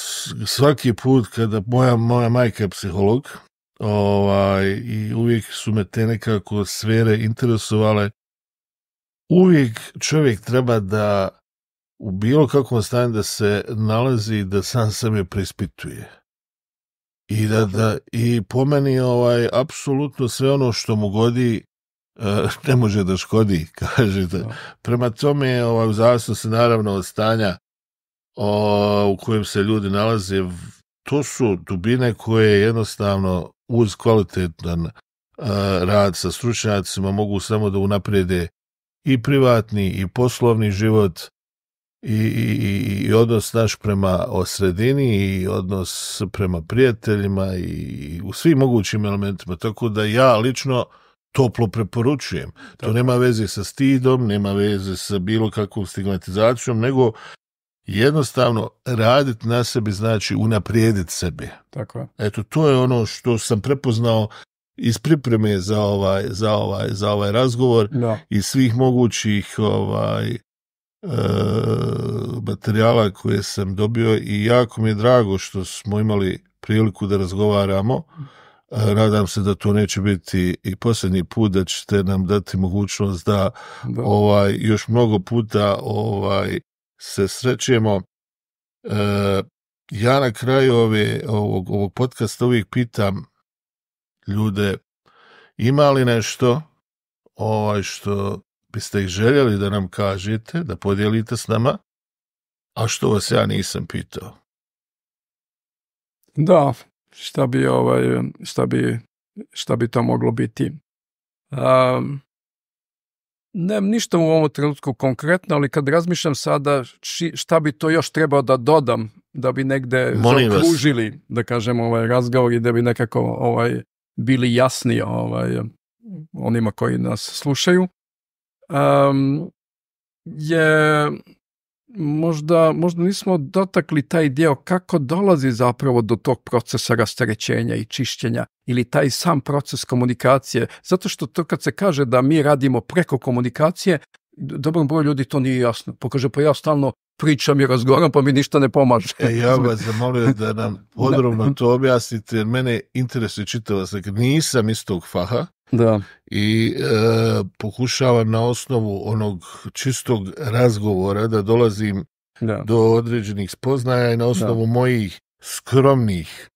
Speaker 2: svaki put kada moja majka je psiholog, i uvijek su me te nekako sfere interesovale, uvijek čovjek treba da u bilo kakvom stanju da se nalazi, da sam sebe preispituje. I po meni apsolutno sve ono što mu godi ne može da škodi, kažete. Prema tome, u zavisnosti naravno od stanja u kojem se ljudi nalaze, to su dubine koje jednostavno uz kvalitetan rad sa stručnjacima mogu samo da unaprijede i privatni i poslovni život i odnos naš prema sredini i odnos prema prijateljima i u svim mogućim elementima. Tako da ja lično toplo preporučujem. To nema veze sa stidom, nema veze sa bilo kakvom stigmatizacijom, nego jednostavno raditi na sebi znači unaprijediti sebe.
Speaker 1: Tako.
Speaker 2: Eto, to je ono što sam prepoznao iz pripreme za ovaj razgovor, iz svih mogućih materijala koje sam dobio i jako mi je drago što smo imali priliku da razgovaramo. Nadam se da to neće biti i posljednji put, da ćete nam dati mogućnost da još mnogo puta se srećemo. Ja na kraju ovog podcasta uvijek pitam ljude, ima li nešto što biste ih željeli da nam kažete, da podijelite s nama, a što vas ja nisam pitao?
Speaker 1: Da, šta bi to moglo biti? Nemam ništa u ovom trenutku konkretno, ali kad razmišljam sada šta bi to još trebao da dodam da bi negde zaokružili, da kažem, razgovor i da bi nekako bili jasni onima koji nas slušaju, je možda nismo dotakli taj dio kako dolazi zapravo do tog procesa rasterećenja i čišćenja ili taj sam proces komunikacije. Zato što to kad se kaže da mi radimo preko komunikacije, dobrom broju ljudi to nije jasno. Pokaže, pa ja stalno pričam i razgovaram, pa mi ništa ne pomaže.
Speaker 2: Ja vas zamolio da nam podrobno to objasnite, jer mene interesuje čitava slika. Nisam iz tog faha.
Speaker 1: Da.
Speaker 2: I pokušavam na osnovu onog čistog razgovora da dolazim do određenih spoznaja i na osnovu mojih skromnih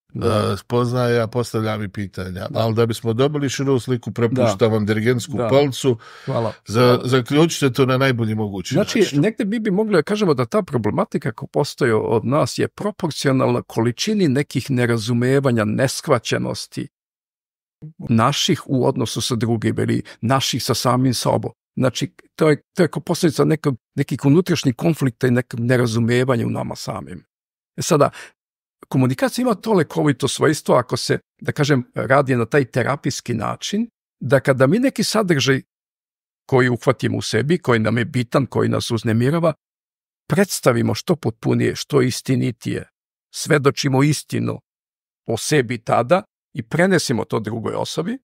Speaker 2: spoznaja postavljam i pitanja. Ali da bismo dobili širu sliku, prepuštam vam dirigentsku palcu.
Speaker 1: Hvala.
Speaker 2: Zaključite to na najbolji mogući način.
Speaker 1: Znači, negde bi mogli da kažemo da ta problematika koja postoji od nas je proporcionalna količini nekih nerazumevanja, neshvaćenosti naših u odnosu sa drugim ili naših sa samim sobom. Znači, to je kao posljedica nekih unutrašnjih konflikta i nekog nerazumevanja u nama samim. Sada, komunikacija ima to lekovito svojstvo ako se, da kažem, radi na taj terapijski način, da kada mi neki sadržaj koji uhvatimo u sebi, koji nam je bitan, koji nas uznemirava, predstavimo što potpunije, što istinitije, svedočimo istinu o sebi tada i prenesimo to drugoj osobi,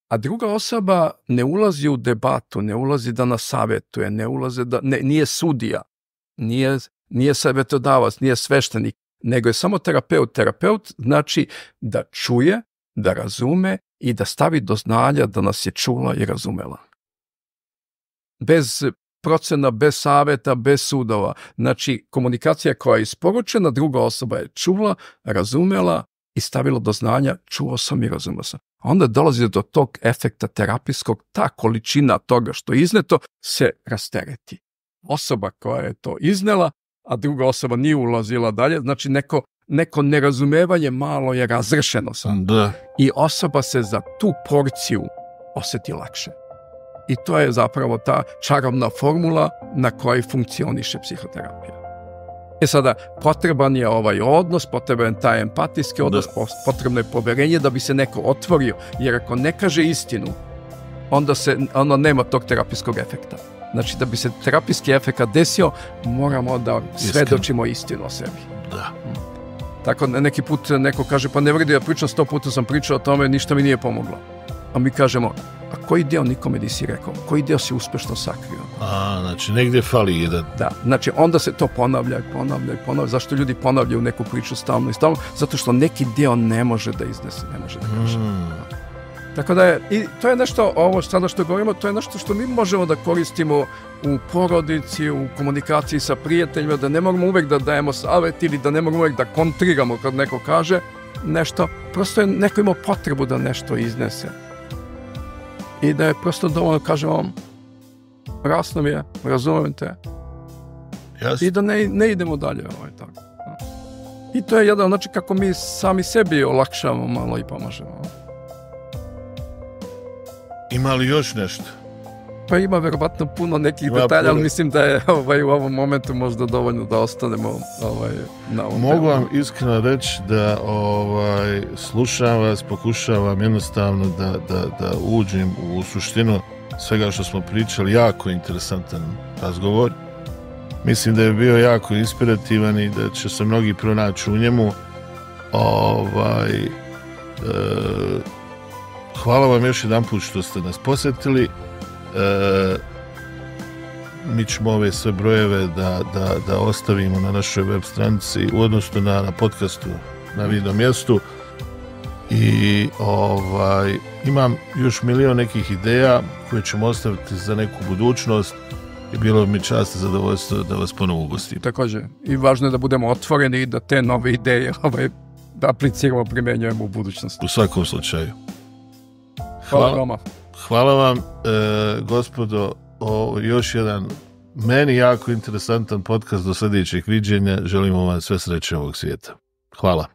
Speaker 1: a druga osoba ne ulazi u debatu, ne ulazi da nas savjetuje, nije sudija, nije savjetodavac, nije sveštenik, nego je samo terapeut. Terapeut znači da čuje, da razume i da stavi do znanja da nas je čula i razumela. Bez procena, bez savjeta, bez sudova. Znači, komunikacija koja je isporučena, druga osoba je čula, razumela i stavila do znanja, čuo sam i razumeo sam. Onda dolazi do tog efekta terapijskog, ta količina toga što je izneto se rastereti. Osoba koja je to iznela, a druga osoba nije ulazila dalje, znači neko nerazumevanje malo je razrešeno sam.
Speaker 2: Da.
Speaker 1: I osoba se za tu porciju osjeti lakše. I to je zapravo ta čarobna formula na kojoj funkcioniše psihoterapija. Sada, potreban je ovaj odnos, potreban je taj empatijski odnos, potrebno je poverenje da bi se neko otvorio, jer ako ne kaže istinu, onda nema tog terapijskog efekta. Znači, da bi se terapijski efekt desio, moramo da svedočimo istinu o sebi.
Speaker 2: Da.
Speaker 1: Tako neki put neko kaže, pa ne vredi, ja pričam 100 puta sam pričao o tome, ništa mi nije pomoglo. A mi kažemo, a koji deo nikome nisi rekao? Koji deo si uspešno sakrio?
Speaker 2: Znači negdje fali jedan.
Speaker 1: Da, znači onda se to ponavlja. Zašto ljudi ponavljaju neku priču stalno i stalno? Zato što neki deo ne može da iznese, ne može da kaže. Tako da i to je nešto, ovo sada što govorimo, to je nešto što mi možemo da koristimo u porodici, u komunikaciji sa prijateljima, da ne moramo uvek da dajemo savjet ili da ne moramo uvek da kontriramo kad neko kaže nešto. Prosto je neko imao potrebu da nešto iznese. I da je prosto dovoljno kažemo, rasno mi je, razumijem te.
Speaker 2: Jasne.
Speaker 1: I da ne idemo dalje. Tako. I to je jedan način kako mi sami sebi olakšavamo malo i pomažemo.
Speaker 2: Ima li još nešto?
Speaker 1: Pa ima verovatno puno nekih detalja, ali mislim da je u ovom momentu možda dovoljno da ostanemo na ovom.
Speaker 2: Mogu vam iskreno reći da slušam vas, pokušavam jednostavno da uđem u suštinu svega što smo pričali, jako interesantan razgovor. Mislim da je bio jako inspirativan i da će se mnogi pronaći u njemu. Hvala vam još jedan put što ste nas posjetili. Mi ćemo ove sve brojeve da ostavimo na našoj web stranici, odnosno na podcastu na video mjestu. I imam još milion nekih ideja koje ćemo ostaviti za neku budućnost i bilo mi čast i zadovoljstvo da vas ponovo ugostim.
Speaker 1: Također, i važno je da budemo otvoreni i da te nove ideje da apliciramo, primjenjujemo u budućnosti.
Speaker 2: U svakom slučaju. Hvala vam, gospodo, još jedan meni jako interesantan podcast. Do sljedećeg viđenja. Želimo vam sve sreće ovog svijeta. Hvala.